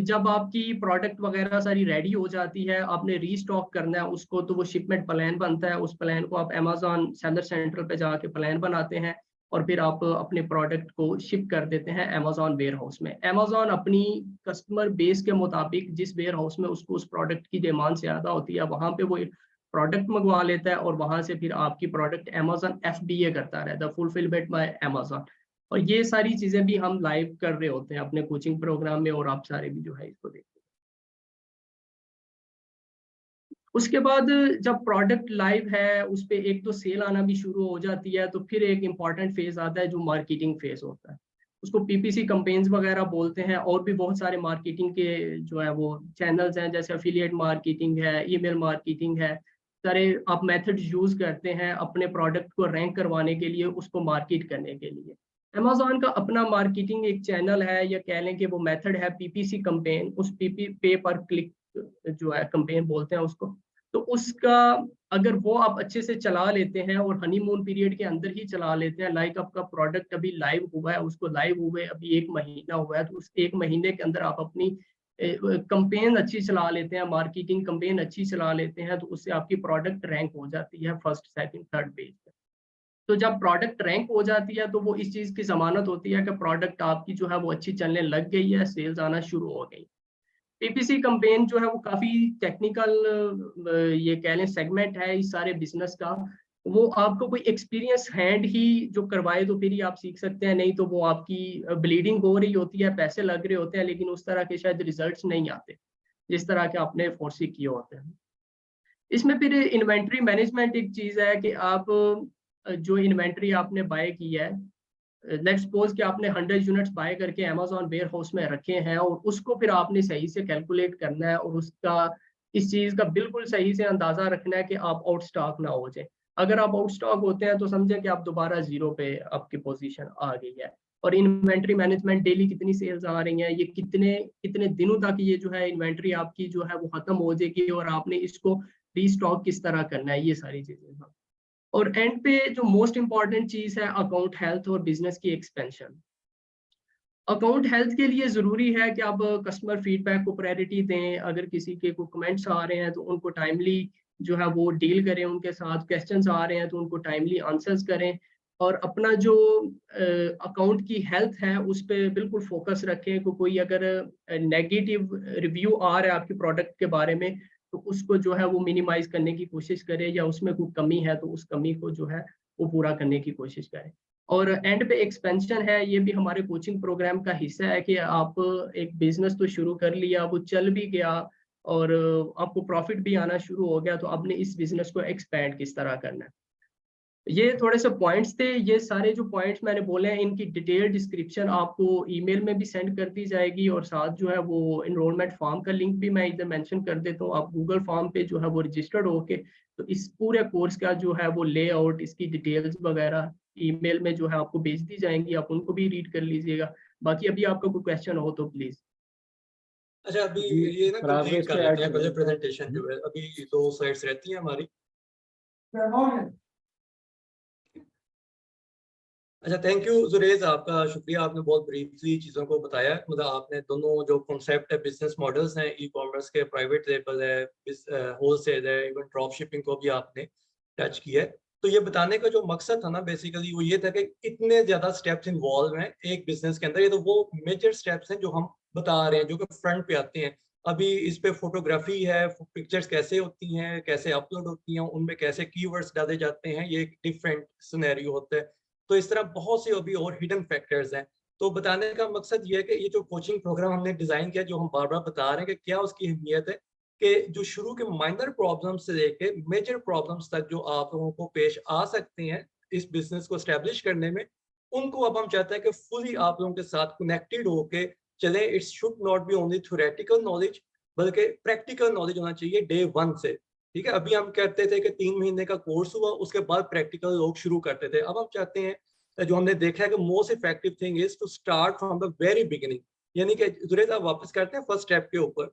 जब आपकी प्रोडक्ट वगैरह सारी रेडी हो जाती है, आपने रीस्टॉक करना है उसको, तो वो शिपमेंट प्लान बनता है। उस प्लान को आप अमेज़न सेलर सेंटर पे जाके प्लान बनाते हैं और फिर आप अपने प्रोडक्ट को शिप कर देते हैं अमेज़न वेयर हाउस में। अमेज़न अपनी कस्टमर बेस के मुताबिक जिस वेयर हाउस में उसको उस प्रोडक्ट की डिमांड ज़्यादा होती है वहाँ पे वो प्रोडक्ट मंगवा लेता है और वहाँ से फिर आपकी प्रोडक्ट अमेज़न FBA करता रहता है, फुलफिलमेंट बाय अमेज़न। और ये सारी चीजें भी हम लाइव कर रहे होते हैं अपने कोचिंग प्रोग्राम में और आप सारे भी जो है इसको देखते हैं। उसके बाद जब प्रोडक्ट लाइव है उस पे एक तो सेल आना भी शुरू हो जाती है, तो फिर एक इम्पॉर्टेंट फेज आता है जो मार्केटिंग फेज होता है। उसको PPC कैंपेन्स वगैरह बोलते हैं। और भी बहुत सारे मार्केटिंग के जो है वो चैनल्स हैं, जैसे एफिलिएट मार्केटिंग है, ईमेल मार्केटिंग है। सारे आप मेथड यूज करते हैं अपने प्रोडक्ट को रैंक करवाने के लिए, उसको मार्केट करने के लिए। अमेज़न का अपना मार्केटिंग एक चैनल है, या कह लें कि वो मेथड है PPC कैंपेन। उस पे पर क्लिक जो है कैंपेन बोलते हैं उसको। तो उसका अगर वो आप अच्छे से चला लेते हैं और हनीमून पीरियड के अंदर ही चला लेते हैं, लाइक आपका प्रोडक्ट अभी लाइव हुआ है, उसको लाइव हुए अभी 1 महीना हुआ है, तो उस 1 महीने के अंदर आप अपनी कैंपेन अच्छी चला लेते हैं, मार्केटिंग कैंपेन अच्छी चला लेते हैं, तो उससे आपकी प्रोडक्ट रैंक हो जाती है फर्स्ट, सेकंड, थर्ड पेज पे। तो जब प्रोडक्ट रैंक हो जाती है तो वो इस चीज़ की ज़मानत होती है कि प्रोडक्ट आपकी जो है वो अच्छी चलने लग गई है, सेल्स आना शुरू हो गई। PPC कैंपेन जो है वो काफ़ी टेक्निकल ये कह लें सेगमेंट है इस सारे बिजनेस का। वो आपको कोई एक्सपीरियंस हैंड ही जो करवाए तो फिर ही आप सीख सकते हैं, नहीं तो वो आपकी ब्लीडिंग हो रही होती है, पैसे लग रहे होते हैं, लेकिन उस तरह के शायद रिजल्ट्स नहीं आते जिस तरह के आपने फोर्सी किए होते हैं। इसमें फिर इन्वेंट्री मैनेजमेंट एक चीज़ है कि आप जो इन्वेंट्री आपने बाय की है, लेट्स सपोज कि आपने 100 यूनिट्स बाय करके अमेज़न वेयर हाउस में रखे हैं और उसको फिर आपने सही से कैलकुलेट करना है और उसका इस चीज़ का बिल्कुल सही से अंदाज़ा रखना है कि आप आउट स्टॉक ना हो जाए। अगर आप आउट स्टॉक होते हैं तो समझें कि आप दोबारा ज़ीरो पे आपकी पोजीशन आ गई है। और इन्वेंट्री मैनेजमेंट, डेली कितनी सेल्स आ रही हैं, ये कितने कितने दिनों तक ये जो है इन्वेंट्री आपकी जो है वो खत्म हो जाएगी और आपने इसको रीस्टॉक किस तरह करना है, ये सारी चीज़ें। और एंड पे जो मोस्ट इंपॉर्टेंट चीज़ है अकाउंट हेल्थ और बिजनेस की एक्सपेंशन। अकाउंट हेल्थ के लिए ज़रूरी है कि आप कस्टमर फीडबैक को प्रायोरिटी दें। अगर किसी के कोई कमेंट्स आ रहे हैं तो उनको टाइमली जो है वो डील करें, उनके साथ क्वेश्चंस आ रहे हैं तो उनको टाइमली आंसर्स करें। और अपना जो अकाउंट की हेल्थ है उस पर बिल्कुल फोकस रखें कि कोई अगर नेगेटिव रिव्यू आ रहा है आपके प्रोडक्ट के बारे में तो उसको जो है वो मिनिमाइज करने की कोशिश करें, या उसमें कोई कमी है तो उस कमी को जो है वो पूरा करने की कोशिश करें। और एंड पे एक्सपेंशन है, ये भी हमारे कोचिंग प्रोग्राम का हिस्सा है कि आप एक बिजनेस तो शुरू कर लिया, वो चल भी गया और आपको प्रॉफिट भी आना शुरू हो गया, तो आपने इस बिजनेस को एक्सपैंड किस तरह करना है। ये थोड़े से पॉइंट्स थे। ये सारे जो पॉइंट्स मैंने बोले हैं इनकी डिटेल डिस्क्रिप्शन आपको ईमेल में भी सेंड कर दी जाएगी और साथ जो है वो इनरोलमेंट फॉर्म का लिंक भी मैं इधर मेंशन कर देता हूँ। आप गूगल फॉर्म पे जो है वो रजिस्टर्ड होके तो इस पूरे कोर्स का जो है वो लेआउट, इसकी डिटेल्स वगैरह ईमेल में जो है आपको भेज दी जाएंगी, आप उनको भी रीड कर लीजिएगा। बाकी अभी आपका कोई क्वेश्चन हो तो प्लीज। अच्छा, अभी जी, ये ना फराज भाई कंप्लीट इस कर पे लेते हैं ऐड पहले कर प्रेजेंटेशन जो है, अभी 2 स्लाइड्स रहती हैं हमारी। अच्छा, थैंक यू जुरेज, आपका शुक्रिया, आपने बहुत ब्रीफली चीज़ों को बताया। मतलब आपने दोनों जो कॉन्सेप्ट है, बिजनेस मॉडल्स हैं ई कॉमर्स के, प्राइवेट लेबल है, होलसेल है, इवन ड्रॉप शिपिंग को भी आपने टच किया है। तो ये बताने का जो मकसद था ना बेसिकली वो ये था कि इतने ज़्यादा स्टेप्स इन्वॉल्व हैं एक बिजनेस के अंदर। ये तो वो मेजर स्टेप्स हैं जो हम बता रहे हैं जो कि फ्रंट पे आते हैं। अभी इस पे फोटोग्राफी है, पिक्चर्स कैसे होती हैं, कैसे अपलोड होती हैं, उनमें कैसे कीवर्ड्स डाले जाते हैं, ये एक डिफरेंट सिनेरियो होता है। तो इस तरह बहुत से अभी और हिडन फैक्टर्स हैं। तो बताने का मकसद ये है कि ये जो कोचिंग प्रोग्राम हमने डिजाइन किया, जो हम बार बार बता रहे हैं कि क्या उसकी अहमियत है, कि जो शुरू के माइनर प्रॉब्लम्स से लेके मेजर प्रॉब्लम्स तक जो आप लोगों को पेश आ सकते हैं इस बिजनेस को एस्टेब्लिश करने में, उनको अब हम चाहते हैं कि फुली आप लोगों के साथ कनेक्टेड होके चले। It should not be only theoretical knowledge, बल्कि प्रैक्टिकल नॉलेज होना चाहिए डे वन से। ठीक है, अभी हम कहते थे कि 3 महीने का कोर्स हुआ, उसके बाद प्रैक्टिकल लोग शुरू करते थे। अब हम चाहते हैं, जो हमने देखा है कि most effective thing is to start from the very beginning. यानी कि जुरेद आप वापस करते हैं फर्स्ट स्टेप के ऊपर,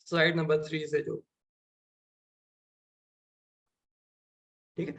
स्लाइड नंबर 3 से जो, ठीक है,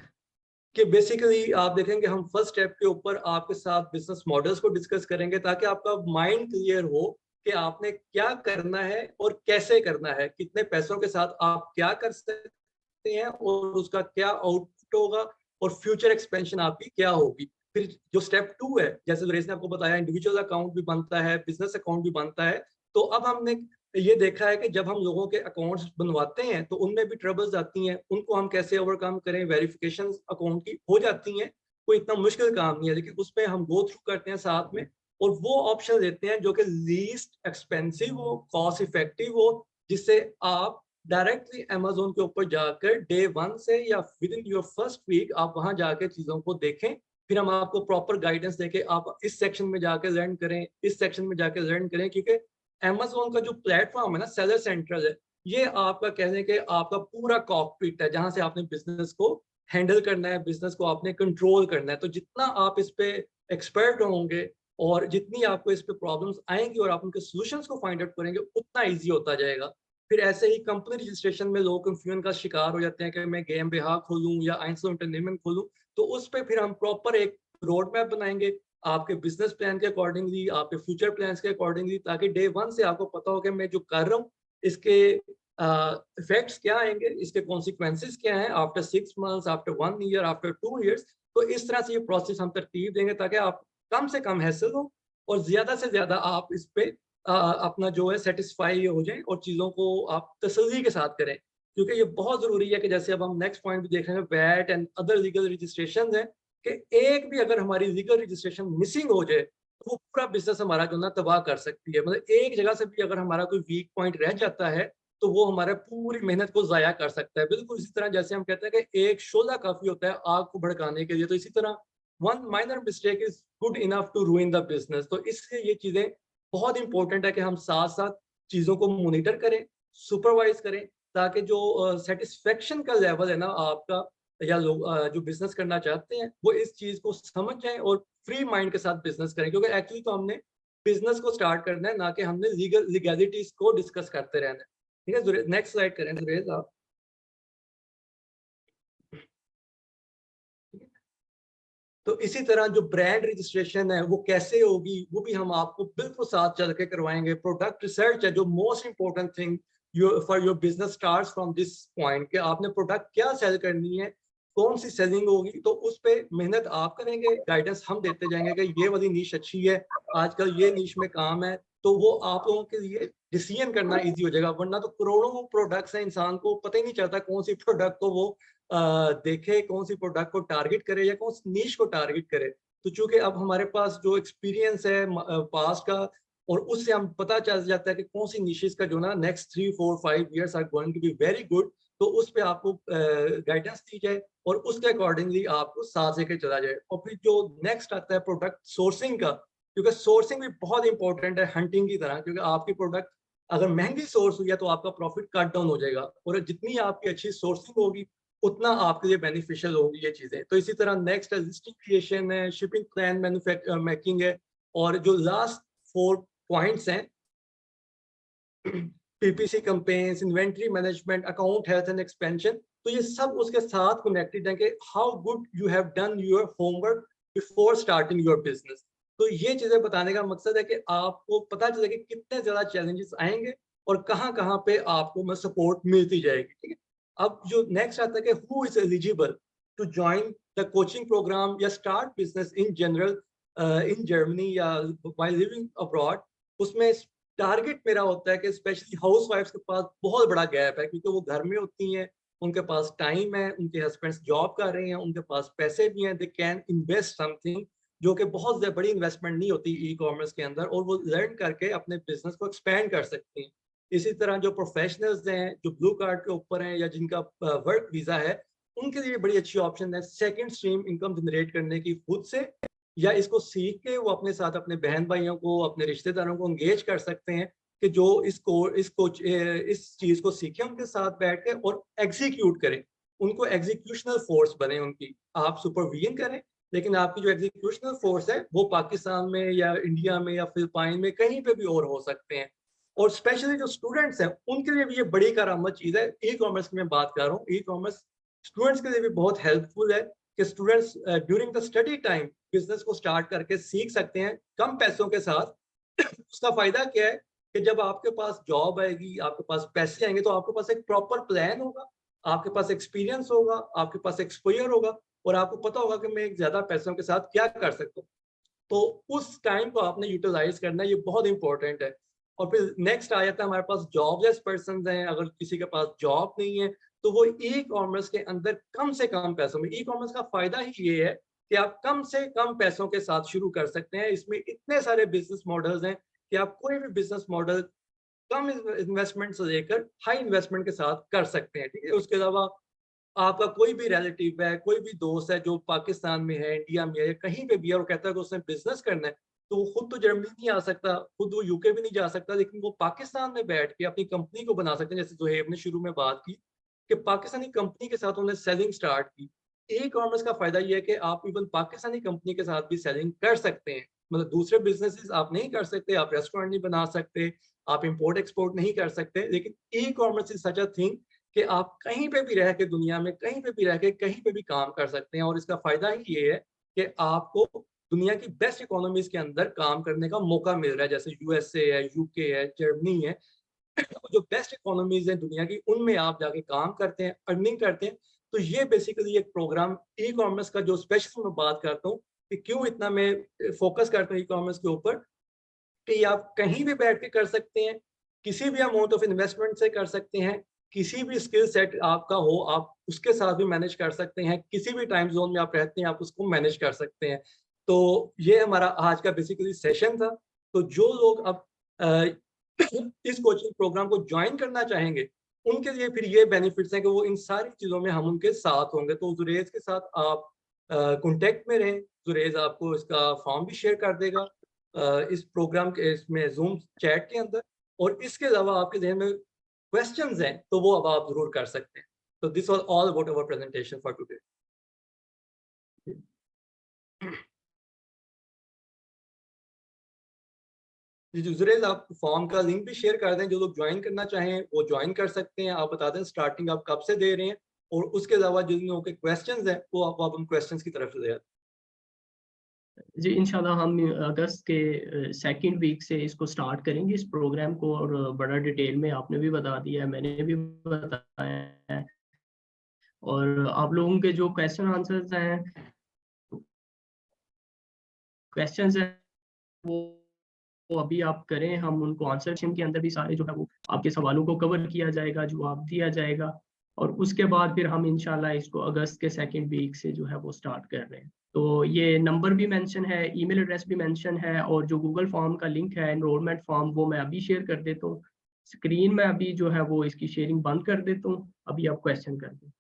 कि बेसिकली आप देखेंगे हम फर्स्ट स्टेप के ऊपर आपके साथ बिजनेस मॉडल्स को डिस्कस करेंगे, ताकि आपका माइंड क्लियर हो कि आपने क्या करना है और कैसे करना है, कितने पैसों के साथ आप क्या कर सकते हैं और उसका क्या आउटपुट होगा और फ्यूचर एक्सपेंशन आपकी क्या होगी। फिर जो स्टेप 2 है, जैसे सुरेश ने आपको बताया, इंडिविजुअल अकाउंट भी बनता है, बिजनेस अकाउंट भी बनता है। तो अब हमने ये देखा है कि जब हम लोगों के अकाउंट्स बनवाते हैं तो उनमें भी ट्रबल्स आती हैं, उनको हम कैसे ओवरकम करें। वेरिफिकेशन अकाउंट की हो जाती हैं, कोई इतना मुश्किल काम नहीं है, लेकिन उसमें हम गो थ्रू करते हैं साथ में, और वो ऑप्शन देते हैं जो कि लीस्ट एक्सपेंसिव हो, कॉस्ट इफेक्टिव हो, जिससे आप डायरेक्टली अमेजोन के ऊपर जाकर डे 1 से या within your first week आप वहां जाकर चीजों को देखें। फिर हम आपको प्रॉपर गाइडेंस देके आप इस सेक्शन में जाकर लर्न करें, इस सेक्शन में जाकर लर्न करें, क्योंकि Amazon का जो प्लेटफॉर्म है ना, सेलर सेंट्रल है, ये आपका कहने के आपका पूरा कॉकपिट है, जहां से आपने बिजनेस को हैंडल करना है, बिजनेस को आपने कंट्रोल करना है। तो जितना आप इस पे एक्सपर्ट होंगे और जितनी आपको इस पे प्रॉब्लम्स आएंगी और आप उनके सॉल्यूशंस को फाइंड आउट करेंगे, उतना इजी होता जाएगा। फिर ऐसे ही कंपनी रजिस्ट्रेशन में लोग कंफ्यूजन का शिकार हो जाते हैं कि मैं GmbH खोलूं या Einzelunternehmen खोलूं। तो उस पर फिर हम प्रॉपर एक रोड मैप बनाएंगे आपके बिजनेस प्लान के अकॉर्डिंगली, आपके फ्यूचर प्लान्स के अकॉर्डिंगली, ताकि डे 1 से आपको पता हो कि मैं जो कर रहा हूँ इसके इफेक्ट्स क्या आएंगे, इसके कॉन्सिक्वेंसेस क्या हैं after 6 months, after 1 year, after 2 years. तो इस तरह से ये प्रोसेस हम तरतीब देंगे ताकि आप कम से कम हैसल हो और ज्यादा से ज्यादा आप इस पे अपना जो है सेटिस्फाई हो जाए और चीज़ों को आप तसल्ली के साथ करें। क्योंकि ये बहुत ज़रूरी है कि जैसे अब हम नेक्स्ट पॉइंट भी देख रहे हैं, VAT and other legal registration है, कि एक भी अगर हमारी लीगल रजिस्ट्रेशन मिसिंग हो जाए तो वो पूरा बिजनेस हमारा जो ना तबाह कर सकती है। मतलब एक जगह से भी अगर हमारा कोई वीक पॉइंट रह जाता है तो वो हमारे पूरी मेहनत को ज़ाया कर सकता है। बिल्कुल इसी तरह जैसे हम कहते हैं कि एक शोला काफ़ी होता है आग को भड़काने के लिए, तो इसी तरह one minor mistake is good enough to ruin the business. तो इसलिए ये चीज़ें बहुत इंपॉर्टेंट है कि हम साथ साथ चीज़ों को मॉनिटर करें, सुपरवाइज करें, ताकि जो सेटिस्फेक्शन का लेवल है ना आपका, या लोग जो बिजनेस करना चाहते हैं वो इस चीज़ को समझ जाएं और फ्री माइंड के साथ बिजनेस करें। क्योंकि एक्चुअली तो हमने बिजनेस को स्टार्ट करना है, ना कि हमने लीगैलिटीज को डिस्कस करते रहना है। ठीक है, नेक्स्ट स्लाइड करें सुरेश आप। तो इसी तरह जो ब्रांड रजिस्ट्रेशन है वो कैसे होगी, वो भी हम आपको बिल्कुल साथ चल के करवाएंगे। प्रोडक्ट रिसर्च है जो most important thing for your business starts from this point, कि आपने प्रोडक्ट क्या सेल करनी है, कौन सी सेलिंग होगी, तो उस पे मेहनत आप करेंगे, गाइडेंस हम देते जाएंगे कि ये वाली नीश अच्छी है, आजकल ये नीश में काम है, तो वो आप लोगों के लिए डिसीजन करना इजी हो जाएगा। वरना तो करोड़ों प्रोडक्ट्स हैं, इंसान को पता ही नहीं चलता कौन सी प्रोडक्ट को वो देखे, कौन सी प्रोडक्ट को टारगेट करे या कौन सी नीश को टारगेट करे। तो चूंकि अब हमारे पास जो एक्सपीरियंस है पास्ट का, और उससे हम पता चल जाता है कि कौन सी निशेस का जो ना next 3, 4, 5 years are going to be very good, तो उस पे आपको गाइडेंस दी जाए और उसके अकॉर्डिंगली आपको साथ लेके चला जाए। और फिर जो नेक्स्ट आता है प्रोडक्ट सोर्सिंग का, क्योंकि सोर्सिंग भी बहुत इंपॉर्टेंट है हंटिंग की तरह, क्योंकि आपकी प्रोडक्ट अगर महंगी सोर्स हुई है तो आपका प्रॉफिट कट डाउन हो जाएगा, और जितनी आपकी अच्छी सोर्सिंग होगी उतना आपके लिए बेनिफिशियल होगी ये चीजें। तो इसी तरह नेक्स्ट है लिस्टिंग क्रिएशन है, शिपिंग प्लान मेकिंग है, और जो लास्ट 4 पॉइंट्स हैं PPC campaigns, inventory management, account health and expansion, तो ये सब उसके साथ कनेक्टेड है कि how good you have done your homework before starting your business. तो ये चीजें बताने का मकसद है कि आपको पता चले कि कितने ज्यादा चैलेंजेस आएंगे और कहाँ पे आपको सपोर्ट मिलती जाएगी। ठीक है, अब जो नेक्स्ट आता है कि who is eligible to join the coaching program या start business in general. In Germany या व्हाइल लिविंग अब्रॉड, उसमें टारगेट मेरा होता है कि स्पेशली हाउस वाइफ्स के पास बहुत बड़ा गैप है, क्योंकि वो घर में होती हैं, उनके पास टाइम है, उनके हस्बैंड्स जॉब कर रहे हैं, उनके पास पैसे भी हैं, दे कैन इन्वेस्ट समथिंग, जो कि बहुत बड़ी इन्वेस्टमेंट नहीं होती ई कॉमर्स के अंदर, और वो लर्न करके अपने बिजनेस को एक्सपेंड कर सकते हैं। इसी तरह जो प्रोफेशनल्स हैं, जो ब्लू कार्ड के ऊपर हैं या जिनका वर्क वीजा है, उनके लिए बड़ी अच्छी ऑप्शन है सेकंड स्ट्रीम इनकम जनरेट करने की खुद से, या इसको सीख के वो अपने साथ अपने बहन भाइयों को, अपने रिश्तेदारों को एंगेज कर सकते हैं कि जो इस चीज को सीखें उनके साथ बैठ के और एग्जीक्यूट करें, उनको एग्जीक्यूशनल फोर्स बने उनकी। आप सुपरविजन करें, लेकिन आपकी जो एग्जीक्यूशनल फोर्स है वो पाकिस्तान में या इंडिया में या फिलिपाइन में कहीं पे भी और हो सकते हैं। और स्पेशली जो स्टूडेंट्स हैं उनके लिए भी ये बड़ी करामत चीज़ है। ई कॉमर्स की मैं बात कर रहा हूँ, ई कॉमर्स स्टूडेंट्स के लिए भी बहुत हेल्पफुल है कि students during the study time business को स्टार्ट करके सीख सकते हैं कम पैसों के साथ। उसका फायदा क्या है कि जब आपके पास जॉब आएगी, आपके पास पैसे आएंगे, तो आपके पास एक प्रॉपर प्लान होगा, आपके पास एक्सपीरियंस होगा, आपके पास एक्सपोजर होगा, और आपको पता होगा कि मैं एक ज्यादा पैसों के साथ क्या कर सकता हूँ। तो उस टाइम को आपने यूटिलाइज करना, ये बहुत इंपॉर्टेंट है। और फिर नेक्स्ट आ जाता है हमारे पास जॉबलेस पर्सन हैं। अगर किसी के पास जॉब नहीं है तो वो ई कॉमर्स के अंदर कम से कम पैसों में, ई कॉमर्स का फायदा ही ये है कि आप कम से कम पैसों के साथ शुरू कर सकते हैं। इसमें इतने सारे बिजनेस मॉडल्स हैं कि आप कोई भी बिजनेस मॉडल कम इन्वेस्टमेंट से लेकर हाई इन्वेस्टमेंट के साथ कर सकते हैं। ठीक है, उसके अलावा आपका कोई भी रिलेटिव है, कोई भी दोस्त है जो पाकिस्तान में है, इंडिया में है, कहीं पे भी है, और कहता है कि उसने बिजनेस करना है, तो वो खुद तो जर्मनी नहीं आ सकता, खुद वो यूके भी नहीं जा सकता, लेकिन वो पाकिस्तान में बैठ के अपनी कंपनी को बना सकते हैं। जैसे जोहेब ने शुरू में बात की कि पाकिस्तानी कंपनी के साथ उन्होंने सेलिंग स्टार्ट की। ई कॉमर्स का फायदा ये है कि आप इवन पाकिस्तानी कंपनी के साथ भी सेलिंग कर सकते हैं। मतलब दूसरे बिजनेसेस आप नहीं कर सकते, आप रेस्टोरेंट नहीं बना सकते, आप इंपोर्ट एक्सपोर्ट नहीं कर सकते, लेकिन e commerce is such a thing कि आप कहीं पे भी रह के, दुनिया में कहीं पे भी रह के कहीं पे भी काम कर सकते हैं। और इसका फायदा ही ये है कि आपको दुनिया की बेस्ट इकोनॉमीज के अंदर काम करने का मौका मिल रहा है, जैसे यूएसए है, यूके है, जर्मनी है। जो बेस्ट इकोनॉमीज हैं दुनिया की, उनमें आप जाके काम करते हैं, अर्निंग करते हैं। तो ये बेसिकली एक प्रोग्राम ई कॉमर्स का जो स्पेशल मैं बात करता हूँ कि क्यों इतना मैं फोकस करता हूँ ई कॉमर्स के ऊपर, कि आप कहीं भी बैठ के कर सकते हैं, किसी भी अमाउंट ऑफ इन्वेस्टमेंट से कर सकते हैं, किसी भी स्किल सेट आपका हो आप उसके साथ भी मैनेज कर सकते हैं, किसी भी टाइम जोन में आप रहते हैं आप उसको मैनेज कर सकते हैं। तो ये हमारा आज का बेसिकली सेशन था। तो जो लोग अब इस कोचिंग प्रोग्राम को ज्वाइन करना चाहेंगे, उनके लिए फिर ये बेनिफिट्स हैं कि वो इन सारी चीज़ों में हम उनके साथ होंगे। तो जुरेज के साथ आप कॉन्टेक्ट में रहें, जुरेज आपको इसका फॉर्म भी शेयर कर देगा इस प्रोग्राम के, इसमें जूम चैट के अंदर। और इसके अलावा आपके जहन में क्वेश्चंस हैं तो वो अब आप जरूर कर सकते हैं। तो this was all about our presentation for today. जी जुरेज, आप फॉर्म का लिंक भी शेयर कर दें, जो लोग ज्वाइन करना चाहें वो ज्वाइन कर सकते हैं। आप बता दें स्टार्टिंग आप कब से दे रहे हैं, और उसके अलावा जिन लोगों के क्वेश्चंस हैं वो आप उन क्वेश्चंस की तरफ से दे। जी इंशाल्लाह हम अगस्त के सेकंड वीक से इसको स्टार्ट करेंगे इस प्रोग्राम को, और बड़ा डिटेल में आपने भी बता दिया है, मैंने भी बताया है। और आप लोगों के जो क्वेश्चंस हैं वो अभी आप करें, हम उनको आंसर सेक्शन के अंदर भी सारे जो है वो आपके सवालों को कवर किया जाएगा, जवाब दिया जाएगा। और उसके बाद फिर हम इंशाल्लाह इसको अगस्त के सेकंड वीक से जो है वो स्टार्ट कर रहे हैं। तो ये नंबर भी मेंशन है, ईमेल एड्रेस भी मेंशन है, और जो गूगल फॉर्म का लिंक है एनरोलमेंट फॉर्म, वो मैं अभी शेयर कर देता हूँ स्क्रीन में। अभी जो है वो इसकी शेयरिंग बंद कर देता हूँ, अभी आप क्वेश्चन कर दें,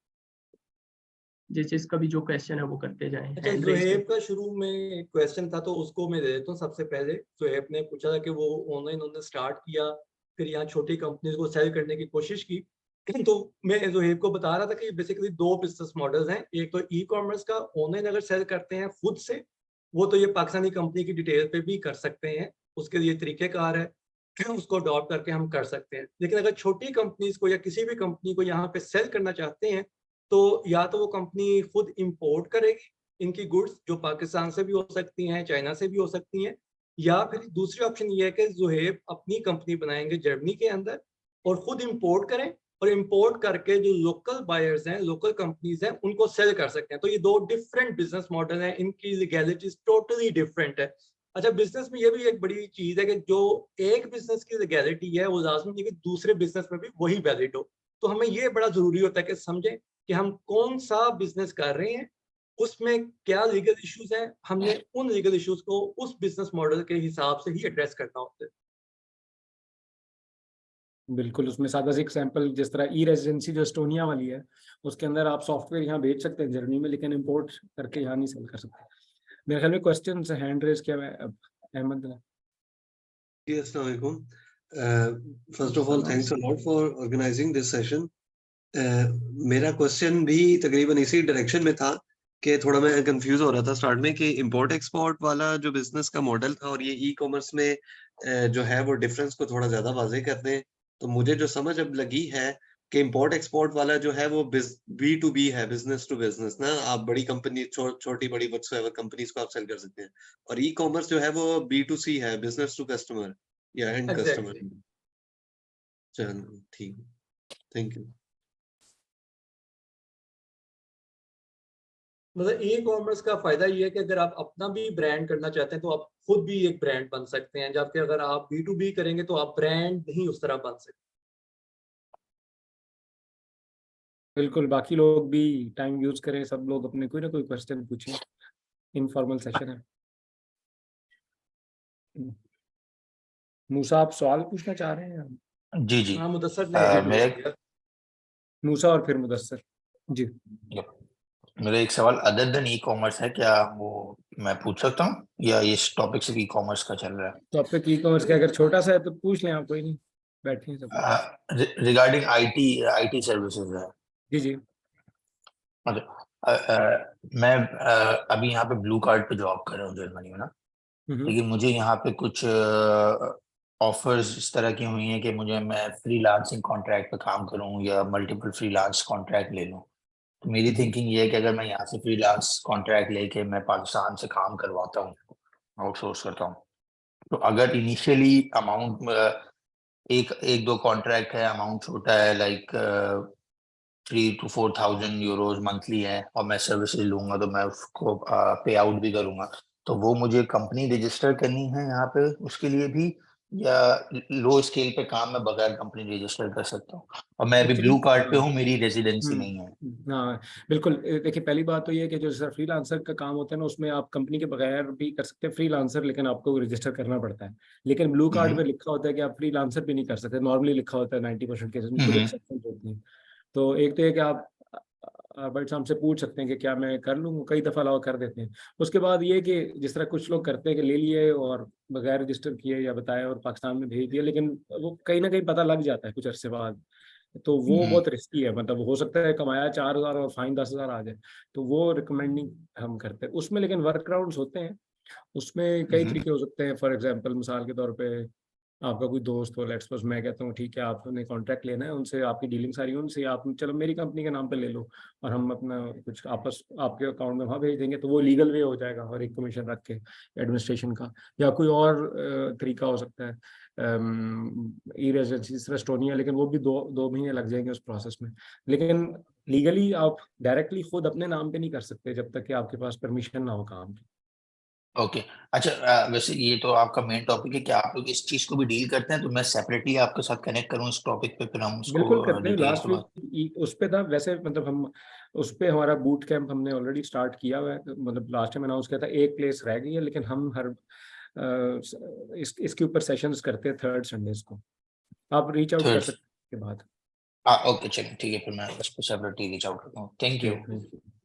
जिस चीज़ भी जो क्वेश्चन है वो करते जाएं। अच्छा, जोहेब का शुरू में क्वेश्चन था तो उसको मैं दे देता हूँ। सबसे पहले जोहेब ने पूछा था कि वो ऑनलाइन उन्होंने स्टार्ट किया, फिर यहाँ छोटी कंपनीज को सेल करने की कोशिश की। तो मैं जोहेब को बता रहा था कि बेसिकली दो बिजनेस मॉडल्स हैं। एक तो ई कॉमर्स का, ऑनलाइन अगर सेल करते हैं खुद से, वो तो ये पाकिस्तानी कंपनी की डिटेल पे भी कर सकते हैं, उसके लिए तरीक़ेकार है, उसको अडॉप्ट करके हम कर सकते हैं। लेकिन अगर छोटी कंपनीज को या किसी भी कंपनी को यहाँ पे सेल करना चाहते हैं, तो या तो वो कंपनी खुद इंपोर्ट करेगी इनकी गुड्स, जो पाकिस्तान से भी हो सकती हैं, चाइना से भी हो सकती हैं, या फिर दूसरी ऑप्शन ये है कि जोहेब अपनी कंपनी बनाएंगे जर्मनी के अंदर और खुद इंपोर्ट करें और इंपोर्ट करके जो लोकल बायर्स हैं, लोकल कंपनीज हैं, उनको सेल कर सकते हैं। तो ये दो डिफरेंट बिजनेस मॉडल हैं, इनकी लीगैलिटीज टोटली डिफरेंट है। अच्छा, बिजनेस में ये भी एक बड़ी चीज है कि जो एक बिजनेस की लीगैलिटी है वो लाजमी नहीं कि दूसरे बिजनेस में भी वही वैलिड हो। तो हमें ये बड़ा जरूरी होता है कि समझें कि हम कौन सा बिजनेस कर रहे हैं, उसमें क्या लीगल इश्यूज हैं, हमने उन लीगल इश्यूज को उस बिजनेस मॉडल के हिसाब से ही एड्रेस करना होता है। बिल्कुल, उसमें सादा सी एग्जांपल जिस तरह ई रेजिडेंसी जो एस्टोनिया वाली है, उसके अंदर आप सॉफ्टवेयर यहाँ भेज सकते हैं जर्मनी में, लेकिन इंपोर्ट करके यहाँ नहीं सेल कर सकते। मेरे ख्याल में क्वेश्चन हैंड रेज किया है अहमद ने। जी, अस्सलाम वालेकुम। First of all thanks a lot for organising this session. मेरा क्वेश्चन भी तकरीबन इसी डायरेक्शन में था कि थोड़ा मैं कंफ्यूज हो रहा था स्टार्ट में कि इंपोर्ट एक्सपोर्ट वाला जो बिजनेस का मॉडल था और ये ई कॉमर्स में जो है वो डिफरेंस को थोड़ा ज्यादा वाज़ेह कर दें। तो मुझे जो समझ अब लगी है कि इंपोर्ट एक्सपोर्ट वाला जो है वो B2B है, बिजनेस टू बिजनेस ना। आप बड़ी कंपनी छोटी बड़ी व्हाटसोएवर कंपनीज को आप सेल कर सकते हैं, और ई कॉमर्स जो है वो B2C है, बिजनेस टू कस्टमर या एंड कस्टमर। Exactly. चलो ठीक, थैंक यू। मतलब ई कॉमर्स का फायदा ये है कि अगर आप अपना भी ब्रांड करना चाहते हैं तो आप खुद भी एक ब्रांड बन सकते हैं, जबकि अगर आप B2B करेंगे तो आप ब्रांड नहीं उस तरह बन सकते। बिल्कुल, बाकी लोग भी टाइम यूज करें, सब लोग अपने कोई ना कोई क्वेश्चन पूछें, इनफॉर्मल सेशन है। मूसा, आप सवाल पूछना चाह रहे हैं? जी जी। हाँ, मुदस्सर ने hand raise किया। मूसा और फिर मुदस्सर जी। मेरा एक सवाल अदर देन ई कॉमर्स है, क्या वो मैं पूछ सकता हूँ, या इस टॉपिक से ई कॉमर्स का चल रहा है? टॉपिक ई कॉमर्स का अगर छोटा सा है तो पूछ लें आप, कोई नहीं, बैठिए सब। रिगार्डिंग आईटी सर्विसेज है। जी जी। मैं अभी यहाँ पे ब्लू कार्ड पे जॉब कर रहा हूँ जर्मनी में ना, लेकिन मुझे यहाँ पे कुछ ऑफर्स इस तरह की हुई हैं कि मैं फ्रीलांसिंग कॉन्ट्रैक्ट पे काम करूँ या मल्टीपल फ्रीलांस कॉन्ट्रैक्ट ले लूँ। तो मेरी थिंकिंग ये है कि अगर मैं यहाँ से फ्रीलांस कॉन्ट्रैक्ट लेके मैं पाकिस्तान से काम करवाता हूँ, आउटसोर्स करता हूँ, तो अगर इनिशियली अमाउंट एक दो कॉन्ट्रैक्ट है, अमाउंट छोटा है, लाइक 3,000 to 4,000 यूरोज मंथली है, और मैं सर्विसेज लूंगा तो मैं उसको पे आउट भी करूंगा, तो वो मुझे कंपनी रजिस्टर करनी है यहाँ पे उसके लिए भी, या लो स्केल पे काम मैं बगैर कंपनी रजिस्टर कर सकता हूँ? और मैं अभी ब्लू कार्ड पे हूँ, मेरी रेजिडेंसी नहीं है। हाँ बिल्कुल, देखिए पहली बात तो ये है कि जो सर फ्रीलांसर का काम होता है ना, उसमें आप कंपनी के बगैर भी कर सकते हैं फ्रीलांसर, लेकिन आपको रजिस्टर करना पड़ता है। लेकिन ब्लू कार्ड पे लिखा होता है कि आप फ्रीलांसर भी नहीं कर सकते, नॉर्मली लिखा होता है 90% केसेस में, कुछ एक्सेप्शंस होती हैं। तो एक तो ये कि आप बट हमसे पूछ सकते हैं कि क्या मैं कर लूँ, कई दफ़ा अलाउ कर देते हैं। उसके बाद ये कि जिस तरह कुछ लोग करते हैं कि ले लिए और बगैर रजिस्टर किए या बताए और पाकिस्तान में भेज दिया, लेकिन वो कहीं ना कहीं पता लग जाता है कुछ अरसे बाद, तो वो बहुत रिस्की है। मतलब हो सकता है कमाया 4,000 और फाइन 10,000 आ जाए, तो वो रिकमेंडिंग हम करते हैं उसमें। लेकिन वर्कअराउंड्स होते हैं, उसमें कई तरीके हो सकते हैं। फॉर एग्जांपल, मिसाल के तौर पे आपका कोई दोस्त हो, लेट्स सपोज मैं कहता हूँ ठीक है आपने कॉन्ट्रैक्ट लेना है, उनसे आपकी डीलिंग सारी उनसे, आप चलो मेरी कंपनी के नाम पे ले लो और हम अपना कुछ आपस आपके अकाउंट में वहाँ भेज देंगे, तो वो लीगल वे हो जाएगा, और एक कमीशन रख के एडमिनिस्ट्रेशन का। या कोई और तरीका हो सकता है ई रेजिडेंसी एस्टोनिया, लेकिन वो भी दो महीने लग जाएंगे उस प्रोसेस में। लेकिन लीगली आप डायरेक्टली खुद अपने नाम पे नहीं कर सकते जब तक कि आपके पास परमिशन ना हो काम की। ओके अच्छा, वैसे ये तो आपका मेन टॉपिक है, क्या आप लोग इस चीज को भी डील करते हैं? तो मैं सेपरेटली आपके साथ कनेक्ट करूं इस टॉपिक पे, फिर हम बिल्कुल उसको करते हैं। डिटेल लास्ट वीक उस पे था वैसे, मतलब हम उस पे हमारा बूट कैंप हमने ऑलरेडी स्टार्ट किया हुआ है। मतलब लास्ट टाइम अनाउंस किया था, एक प्लेस रह गई है, लेकिन हम हर इसके ऊपर सेशंस करते हैं 3rd संडेज को। आप रीच आउट कर सकते हैं इसके बाद। ओके चलिए ठीक है, फिर मैं उसको सेपरेटली रीच आउट करता हूँ। Thank you.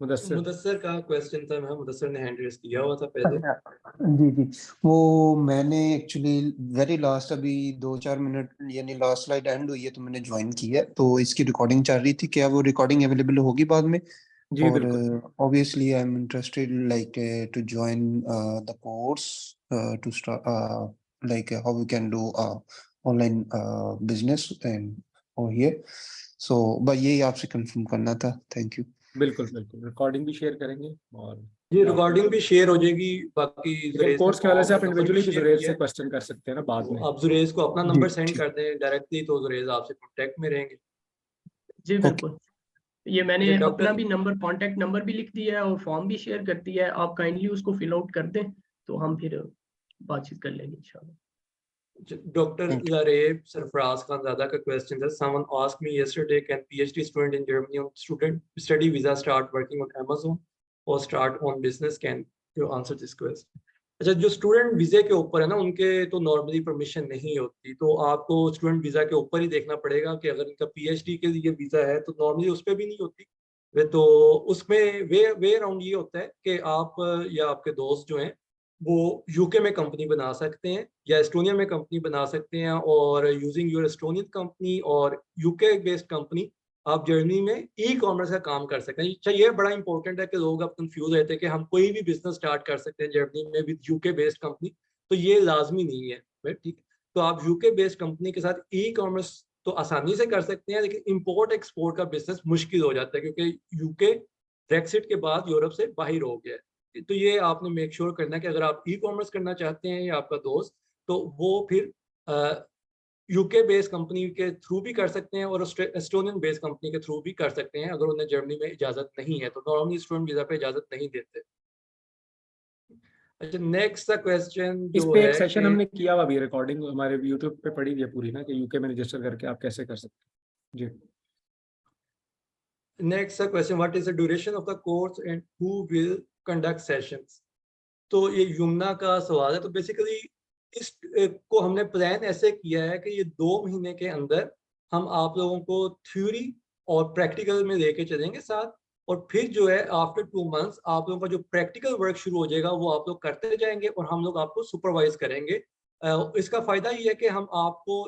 मुदस्सर का क्वेश्चन था, मैं मुदस्सर ने हैंड रेज किया हुआ था पहले। जी जी, वो मैंने एक्चुअली वेरी लास्ट अभी 2-4 मिनट यानी लास्ट स्लाइड एंड हुई है तो मैंने ज्वाइन की है, तो इसकी रिकॉर्डिंग चल रही थी। क्या वो रिकॉर्डिंग अवेलेबल होगी बाद में? जी और obviously I am interested like to join the course to start like how we can do online business and और हियर, सो बस यही आपसे कंफर्म करना था। Thank you. बिल्कुल रिकॉर्डिंग भी शेयर करेंगे, और ये रिकॉर्डिंग भी शेयर हो जाएगी। बाकी कोर्स के वाले से आप इंडिविजुअली जुरेज से क्वेश्चन कर सकते हैं ना बाद में। आप जुरेज को अपना जी, नंबर सेंड ठीक। कर दें डायरेक्टली, तो जुरेज आपसे कांटेक्ट में रहेंगे। जी बिल्कुल, ये मैंने अच्छा, अपना डॉक्टर भी नंबर, कॉन्टैक्ट नंबर भी लिख दिया है और फॉर्म भी शेयर कर दिया है, आप काइंडली उसको फिल आउट कर दें तो हम फिर बातचीत कर लेंगे इंशाल्लाह। Dr. Okay. Lareb Sarfraz Khanzada ka question that someone asked me yesterday, can PhD student in Germany on student study visa start working on Amazon or start on business? Can you answer this question? अच्छा, जो student वीजे के ऊपर है ना, उनके तो normally permission नहीं होती, तो आपको स्टूडेंट वीजा के ऊपर ही देखना पड़ेगा कि अगर इनका पीएचडी के लिए वीजा है तो नॉर्मली उस पर भी नहीं होती। वे तो उसमें वे अराउंड ये होता है कि आप या आपके दोस्त जो हैं वो यूके में कंपनी बना सकते हैं या एस्टोनिया में कंपनी बना सकते हैं, और यूजिंग योर एस्टोनियन कंपनी और यूके बेस्ड कंपनी आप जर्मनी में ई कॉमर्स का काम कर सकते हैं। अच्छा, ये बड़ा इंपॉर्टेंट है कि लोग अब कंफ्यूज रहते हैं कि हम कोई भी बिजनेस स्टार्ट कर सकते हैं जर्मनी में विद यूके बेस्ड कंपनी, तो ये लाजमी नहीं है, ठीक। तो आप यूके बेस्ड कंपनी के साथ ई कॉमर्स तो आसानी से कर सकते हैं, लेकिन इंपोर्ट एक्सपोर्ट का बिजनेस मुश्किल हो जाता है क्योंकि यूके ब्रेक्सिट के बाद यूरोप से बाहर हो गया है। तो ये आपने मेक श्योर करना है कि अगर आप ई कॉमर्स करना चाहते हैं या आपका दोस्त, तो वो फिर यूके बेस्ड कंपनी के थ्रू भी कर सकते हैं और एस्टोनियन बेस्ड कंपनी के थ्रू भी कर सकते हैं अगर उन्हें जर्मनी में इजाजत नहीं है, तो नॉर्मली स्टूडेंट वीजा पे इजाजत नहीं देते। अच्छा, नेक्स्ट क्वेश्चन इस जो पे है एक सेशन कि हमने किया हुआ, अभी रिकॉर्डिंग हमारे यूट्यूब पे पड़ी हुई है पूरी ना, कि यूके में रजिस्टर करके आप कैसे कर सकते हैं। जी, next question, what is the duration of the course and who will conduct sessions? तो ये यमुना का सवाल है। तो बेसिकली इस को हमने प्लान ऐसे किया है कि ये 2 महीने के अंदर हम आप लोगों को थ्योरी और प्रैक्टिकल में लेके चलेंगे साथ, और फिर जो है आफ्टर 2 मंथ्स आप लोगों का जो प्रैक्टिकल वर्क शुरू हो जाएगा वो आप लोग करते जाएंगे और हम लोग आपको सुपरवाइज करेंगे। इसका फायदा ये है कि हम आपको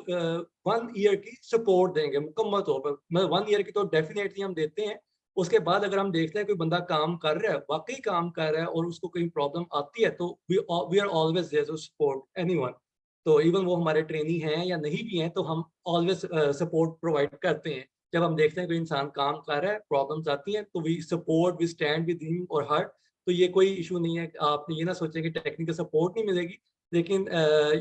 1 ईयर की सपोर्ट देंगे मुकम्मल तौर पर। मतलब 1 ईयर की तो डेफिनेटली हम देते हैं। उसके बाद अगर हम देखते हैं कोई बंदा काम कर रहा है, वाकई काम कर रहा है और उसको कोई प्रॉब्लम आती है, तो we are always there to support anyone. तो इवन वो हमारे ट्रेनी हैं या नहीं भी हैं, तो हम ऑलवेज सपोर्ट प्रोवाइड करते हैं। जब हम देखते हैं कोई इंसान काम कर रहा है, प्रॉब्लम्स आती हैं, तो we support, we stand with him और हर। तो ये कोई इशू नहीं है, आपने ये ना सोचें कि टेक्निकल सपोर्ट नहीं मिलेगी। लेकिन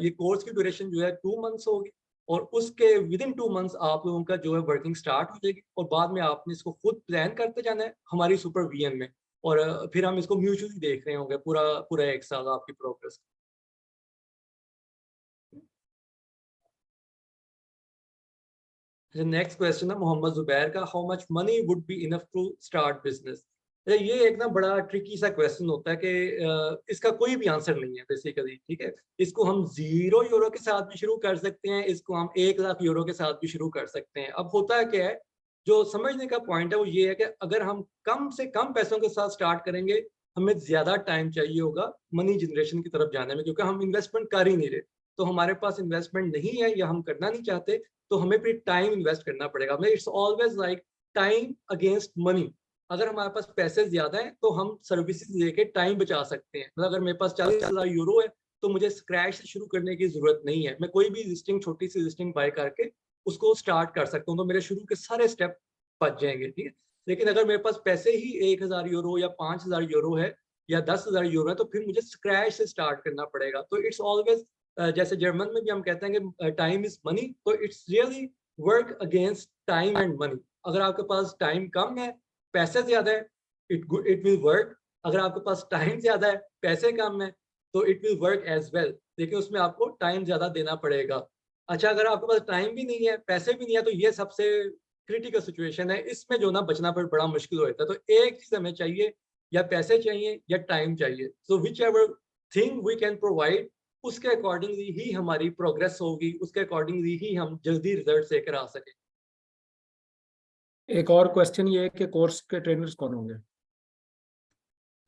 ये कोर्स की ड्यूरेशन जो है 2 मंथ्स होगी, और उसके विद इन 2 मंथ्स आप लोगों का जो है वर्किंग स्टार्ट हो जाएगी, और बाद में आपने इसको खुद प्लान करते जाना है हमारी सुपरविजन में, और फिर हम इसको म्यूचुअली देख रहे होंगे पूरा पूरा 1 साल आपकी प्रोग्रेस। नेक्स्ट क्वेश्चन है मोहम्मद जुबैर का, how much money would be enough to start business? ये एक ना बड़ा ट्रिकी सा क्वेश्चन होता है कि इसका कोई भी आंसर नहीं है बेसिकली, ठीक है। इसको हम 0 यूरो के साथ भी शुरू कर सकते हैं, इसको हम 1 लाख यूरो के साथ भी शुरू कर सकते हैं। अब होता है क्या है, जो समझने का पॉइंट है वो ये है कि अगर हम कम से कम पैसों के साथ स्टार्ट करेंगे, हमें ज्यादा टाइम चाहिए होगा मनी जनरेशन की तरफ जाने में, क्योंकि हम इन्वेस्टमेंट कर ही नहीं रहे। तो हमारे पास इन्वेस्टमेंट नहीं है या हम करना नहीं चाहते, तो हमें फिर टाइम इन्वेस्ट करना पड़ेगा। मतलब it's always like time against money. अगर हमारे पास पैसे ज्यादा हैं तो हम सर्विसेज लेके टाइम बचा सकते हैं। मतलब अगर मेरे पास 40,000 यूरो है तो मुझे स्क्रैच से शुरू करने की जरूरत नहीं है, मैं कोई भी लिस्टिंग, छोटी सी लिस्टिंग बाय करके उसको स्टार्ट कर सकता हूँ, तो मेरे शुरू के सारे स्टेप बच जाएंगे, ठीक है। लेकिन अगर मेरे पास पैसे ही 1,000 यूरो या 5,000 यूरो है या 10,000 यूरो है, तो फिर मुझे स्क्रैच से स्टार्ट करना पड़ेगा। तो इट्स ऑलवेज जैसे जर्मन में भी हम कहते हैं कि टाइम इज मनी, तो it's really work against time and money. अगर आपके पास टाइम कम है, पैसे ज्यादा है, इट विल वर्क। अगर आपके पास टाइम ज्यादा है, पैसे कम है, तो it will work as well, लेकिन उसमें आपको टाइम ज्यादा देना पड़ेगा। अच्छा, अगर आपके पास टाइम भी नहीं है, पैसे भी नहीं है, तो ये सबसे क्रिटिकल सिचुएशन है। इसमें जो ना बचना पर बड़ा मुश्किल हो जाता है। तो एक चीज हमें चाहिए, या पैसे चाहिए या टाइम चाहिए। So whichever thing we can provide, उसके अकॉर्डिंगली ही हमारी प्रोग्रेस होगी, उसके अकॉर्डिंगली ही हम जल्दी रिजल्ट लेकर आ सकें। एक और क्वेश्चन ये है कि कोर्स के ट्रेनर्स कौन होंगे?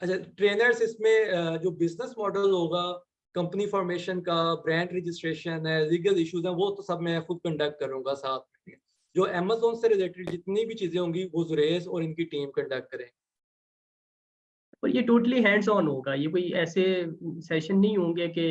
अच्छा, ट्रेनर्स इसमें जो बिजनेस मॉडल होगा, कंपनी फॉर्मेशन का, ब्रांड रजिस्ट्रेशन है, लीगल इश्यूज हैं, वो तो सब मैं खुद कंडक्ट करूंगा साथ में। जो अमेज़न से रिलेटेड जितनी भी चीजें होंगी वो जुरेज और इनकी टीम कंडक्ट करें। और ये टोटली हैंड्स ऑन होगा, ये कोई ऐसे सेशन नहीं होंगे कि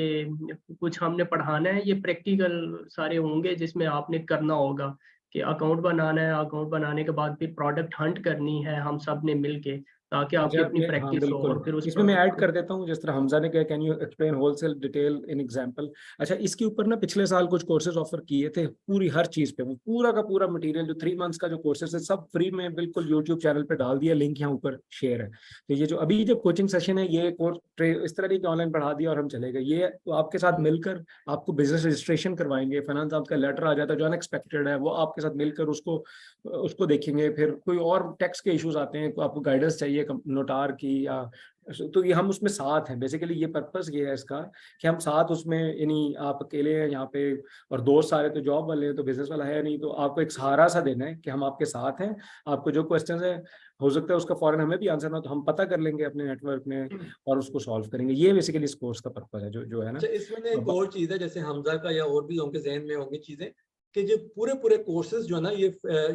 कुछ हमने पढ़ाना है, ये प्रैक्टिकल सारे होंगे जिसमें आपने करना होगा कि अकाउंट बनाना है, अकाउंट बनाने के बाद फिर प्रोडक्ट हंट करनी है हम सब ने मिल के, ताकि आपकी अच्छा, अपनी हाँ प्रैक्टिस हो और बिल्कुल, फिर उस इसमें मैं प्रोडक्ट ऐड को। कर देता हूँ, जिस तरह हमजा ने कहा can you explain wholesale detail in example. अच्छा, इसके ऊपर ना पिछले साल कुछ कोर्सेज ऑफर किए थे, पूरी हर चीज पे वो पूरा का पूरा मटेरियल जो 3 मंथ्स का जो कोर्सेज है सब फ्री में बिल्कुल यूट्यूब चैनल पे डाल दिया, लिंक यहाँ ऊपर शेयर है। तो ये जो अभी जो कोचिंग सेशन है, ये कोर्स इस तरह नहीं कि ऑनलाइन पढ़ा दिया और हम चले गए, ये तो आपके साथ मिलकर आपको बिजनेस रजिस्ट्रेशन करवाएंगे, फाइनेंस आपका लेटर आ जाता है जो अनएक्सपेक्टेड है, वो आपके साथ मिलकर उसको देखेंगे। फिर कोई और टैक्स के इश्यूज आते हैं, आपको गाइडेंस चाहिए नोटार की या, तो ये हम उसमें साथ हैं। बेसिकली ये पर्पस ये है इसका कि हम साथ उसमें, यानी आप अकेले हैं यहाँ पे और दोस्त सारे तो जॉब वाले हैं, तो बिजनेस वाला है नहीं, तो आपको एक सहारा सा देना है कि हम आपके साथ हैं। आपको जो क्वेश्चन है हो सकता है उसका फौरन हमें भी आंसर ना, तो हम पता कर लेंगे अपने नेटवर्क में और उसको सॉल्व करेंगे। ये बेसिकली इस कोर्स का पर्पस है जो है ना। अच्छा, इसमें ना एक और चीज है, जैसे हमजा का या और भी लोगों के जहन में होंगी चीजें, कि जो पूरे कोर्सेज जो है ना ये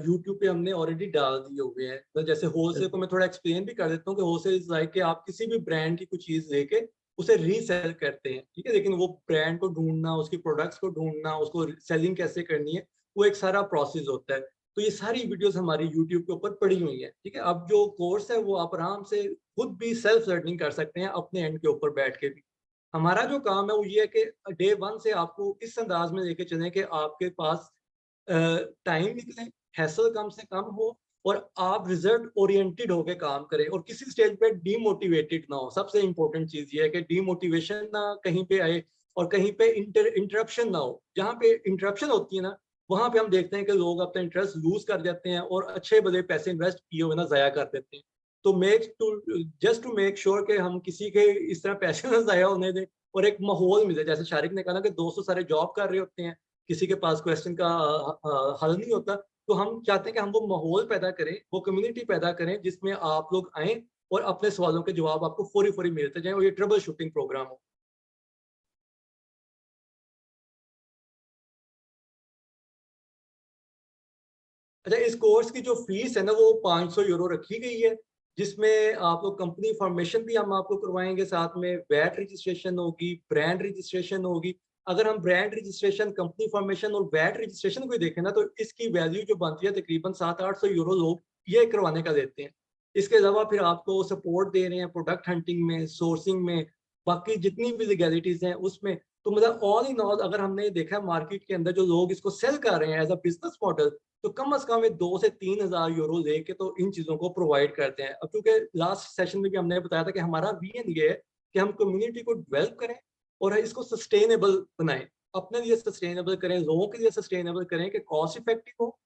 यूट्यूब पे हमने ऑलरेडी डाल दिए हुए हैं। तो जैसे होलसेल को मैं थोड़ा एक्सप्लेन भी कर देता हूँ कि होलसेल इज लाइक कि आप किसी भी ब्रांड की कुछ चीज लेके उसे रीसेल करते हैं, ठीक है, लेकिन वो ब्रांड को ढूंढना, उसकी प्रोडक्ट्स को ढूंढना, उसको सेलिंग कैसे करनी है, वो एक सारा प्रोसेस होता है। तो ये सारी वीडियोस हमारी यूट्यूब के ऊपर पड़ी हुई है, ठीक है। अब जो कोर्स है वो आप आराम से खुद भी सेल्फ लर्निंग कर सकते हैं अपने एंड के ऊपर बैठ के भी। हमारा जो काम है वो ये है कि डे 1 से आपको इस अंदाज में लेके चलें कि आपके पास टाइम निकले, हैसल कम से कम हो और आप रिजल्ट ओरिएंटेड होके काम करें और किसी स्टेज पे डीमोटिवेटेड ना हो। सबसे इंपॉर्टेंट चीज ये है कि डीमोटिवेशन ना कहीं पे आए और कहीं पे इंटरप्शन ना हो। जहाँ पे इंटरप्शन होती है ना, वहां पे हम देखते हैं कि लोग अपना इंटरेस्ट लूज कर देते हैं और अच्छे भले पैसे इन्वेस्ट किए हुए ना जाया कर देते हैं। तो जस्ट टू मेक श्योर कि हम किसी के इस तरह पैसे ना जाया होने दें और एक माहौल मिले। जैसे शारिक ने कहा ना कि 200 सारे जॉब कर रहे होते हैं, किसी के पास क्वेश्चन का हल नहीं होता, तो हम चाहते हैं कि हम वो माहौल पैदा करें, वो कम्युनिटी पैदा करें जिसमें आप लोग आए और अपने सवालों के जवाब आपको फौरी फौरी मिलते जाएं और ये ट्रबल शूटिंग प्रोग्राम हो। अच्छा, इस कोर्स की जो फीस है ना वो 500 यूरो रखी गई है, जिसमें आप लोग कंपनी फॉर्मेशन भी हम आपको करवाएंगे, साथ में वैट रजिस्ट्रेशन होगी, ब्रांड रजिस्ट्रेशन होगी। अगर हम ब्रांड रजिस्ट्रेशन, कंपनी फॉर्मेशन और वैट रजिस्ट्रेशन को देखें ना, तो इसकी वैल्यू जो बनती है तकरीबन 700-800 यूरो लोग ये करवाने का देते हैं। इसके अलावा फिर आपको सपोर्ट दे रहे हैं प्रोडक्ट हंटिंग में, सोर्सिंग में, बाकी जितनी भी लीगैलिटीज हैं उसमें। तो मतलब ऑल इन ऑल अगर हमने देखा मार्केट के अंदर जो लोग इसको सेल कर रहे हैं एज अ बिजनेस मॉडल, तो कम से कम 2 से 3 हज़ार यूरो लेके तो इन चीज़ों को प्रोवाइड करते हैं। अब क्योंकि लास्ट सेशन में भी हमने बताया था कि हमारा विजन ये है कि हम कम्युनिटी को डेवलप करें और इसको सस्टेनेबल बनाएं, अपने लिए सस्टेनेबल करें, लोगों के लिए सस्टेनेबल करें कि कॉस्ट इफेक्टिव हो,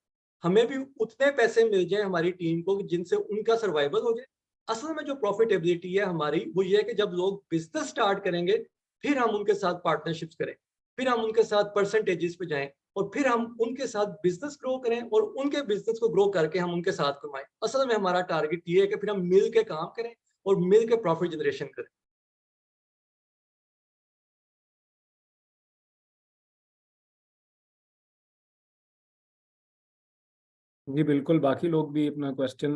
हमें भी उतने पैसे मिल जाए हमारी टीम को जिनसे उनका सर्वाइवल हो जाए। असल में जो प्रॉफिटेबिलिटी है हमारी वो ये है कि जब लोग बिजनेस स्टार्ट करेंगे फिर हम उनके साथ पार्टनरशिप्स करें, फिर हम उनके साथ परसेंटेजेस पे जाएं और फिर हम उनके साथ बिजनेस ग्रो करें और उनके बिजनेस को ग्रो करके हम उनके साथ कमाएं। असल में हमारा टारगेट ये है कि फिर हम मिल के काम करें और मिल के प्रॉफिट जनरेशन करें। जी बिल्कुल, बाकी लोग भी अपना क्वेश्चन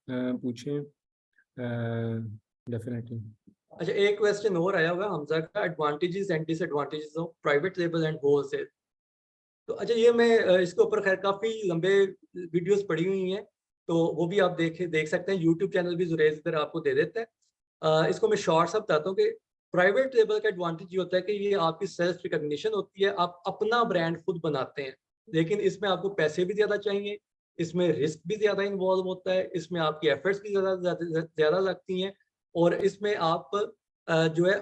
पूछें डेफिनेटली। अच्छा, एक क्वेश्चन और आया हुआ हमजा का, advantages and disadvantages of private label and wholesale. तो अच्छा, ये मैं इसके ऊपर खैर काफ़ी लंबे वीडियोस पड़ी हुई हैं, तो वो भी आप देख सकते हैं। यूट्यूब चैनल भी जुरेज इधर आपको दे देता है। इसको मैं शॉर्ट सा बताता हूँ कि प्राइवेट लेबल का एडवांटेज ये होता है कि ये आपकी सेल्फ रिकग्निशन होती है, आप अपना ब्रांड खुद बनाते हैं, लेकिन इसमें आपको पैसे भी ज़्यादा चाहिए, इसमें रिस्क भी ज़्यादा इन्वॉल्व होता है, इसमें आपकी एफर्ट्स भी ज़्यादा लगती हैं और इसमें आप जो है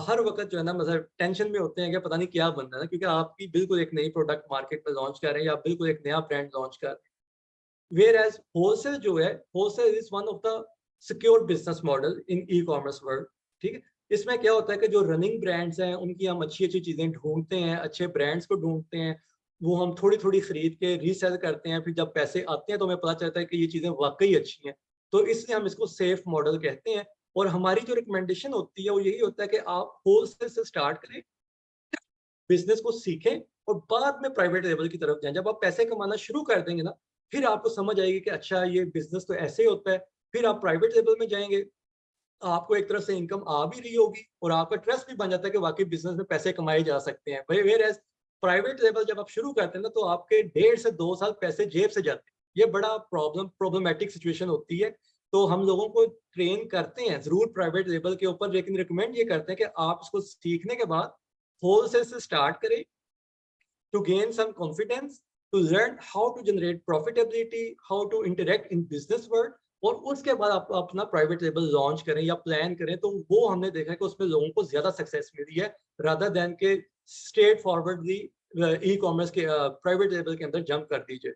हर वक्त जो है ना मतलब टेंशन में होते हैं कि पता नहीं क्या बनना है, क्योंकि आपकी बिल्कुल एक नई प्रोडक्ट मार्केट में लॉन्च कर रहे हैं या बिल्कुल एक नया ब्रांड लॉन्च कर रहे हैं। वेयर एज होलसेल जो है, wholesale is one of the secure business model in e commerce world, ठीक है। इसमें क्या होता है कि जो रनिंग ब्रांड्स हैं उनकी हम अच्छी अच्छी चीज़ें ढूंढते हैं, अच्छे ब्रांड्स को ढूंढते हैं, वो हम थोड़ी थोड़ी खरीद के रीसेल करते हैं, फिर जब पैसे आते हैं तो हमें पता चलता है कि ये चीज़ें वाकई अच्छी हैं, तो इसलिए हम इसको सेफ मॉडल कहते हैं। और हमारी जो रिकमेंडेशन होती है वो यही होता है कि आप होलसेल से स्टार्ट करें, बिजनेस को सीखें और बाद में प्राइवेट लेवल की तरफ जाएं। जब आप पैसे कमाना शुरू कर देंगे ना, फिर आपको समझ आएगी कि अच्छा ये बिजनेस तो ऐसे ही होता है। फिर आप प्राइवेट लेवल में जाएंगे, आपको एक तरफ से इनकम आ भी रही होगी और आपका ट्रस्ट भी बन जाता है कि वाकई बिजनेस में पैसे कमाए जा सकते हैं। भाई वेयर एज प्राइवेट लेवल जब आप शुरू करते हैं ना, तो आपके 1.5 से 2 साल पैसे जेब से जाते हैं। ये बड़ा प्रॉब्लमेटिक सिचुएशन होती है। तो हम लोगों को ट्रेन करते हैं जरूर प्राइवेट लेबल के ऊपर, लेकिन रिकमेंड ये करते हैं कि आप इसको सीखने के बाद होलसेल से स्टार्ट करें to gain some confidence, to learn how to generate profitability, how to interact in business world, और उसके बाद आप अपना प्राइवेट लेबल लॉन्च करें या प्लान करें, तो वो हमने देखा है कि उसमें लोगों को ज्यादा सक्सेस मिली है रादर देन के स्ट्रेट फॉरवर्डली ई कॉमर्स के प्राइवेट लेबल के अंदर जंप कर दीजिए।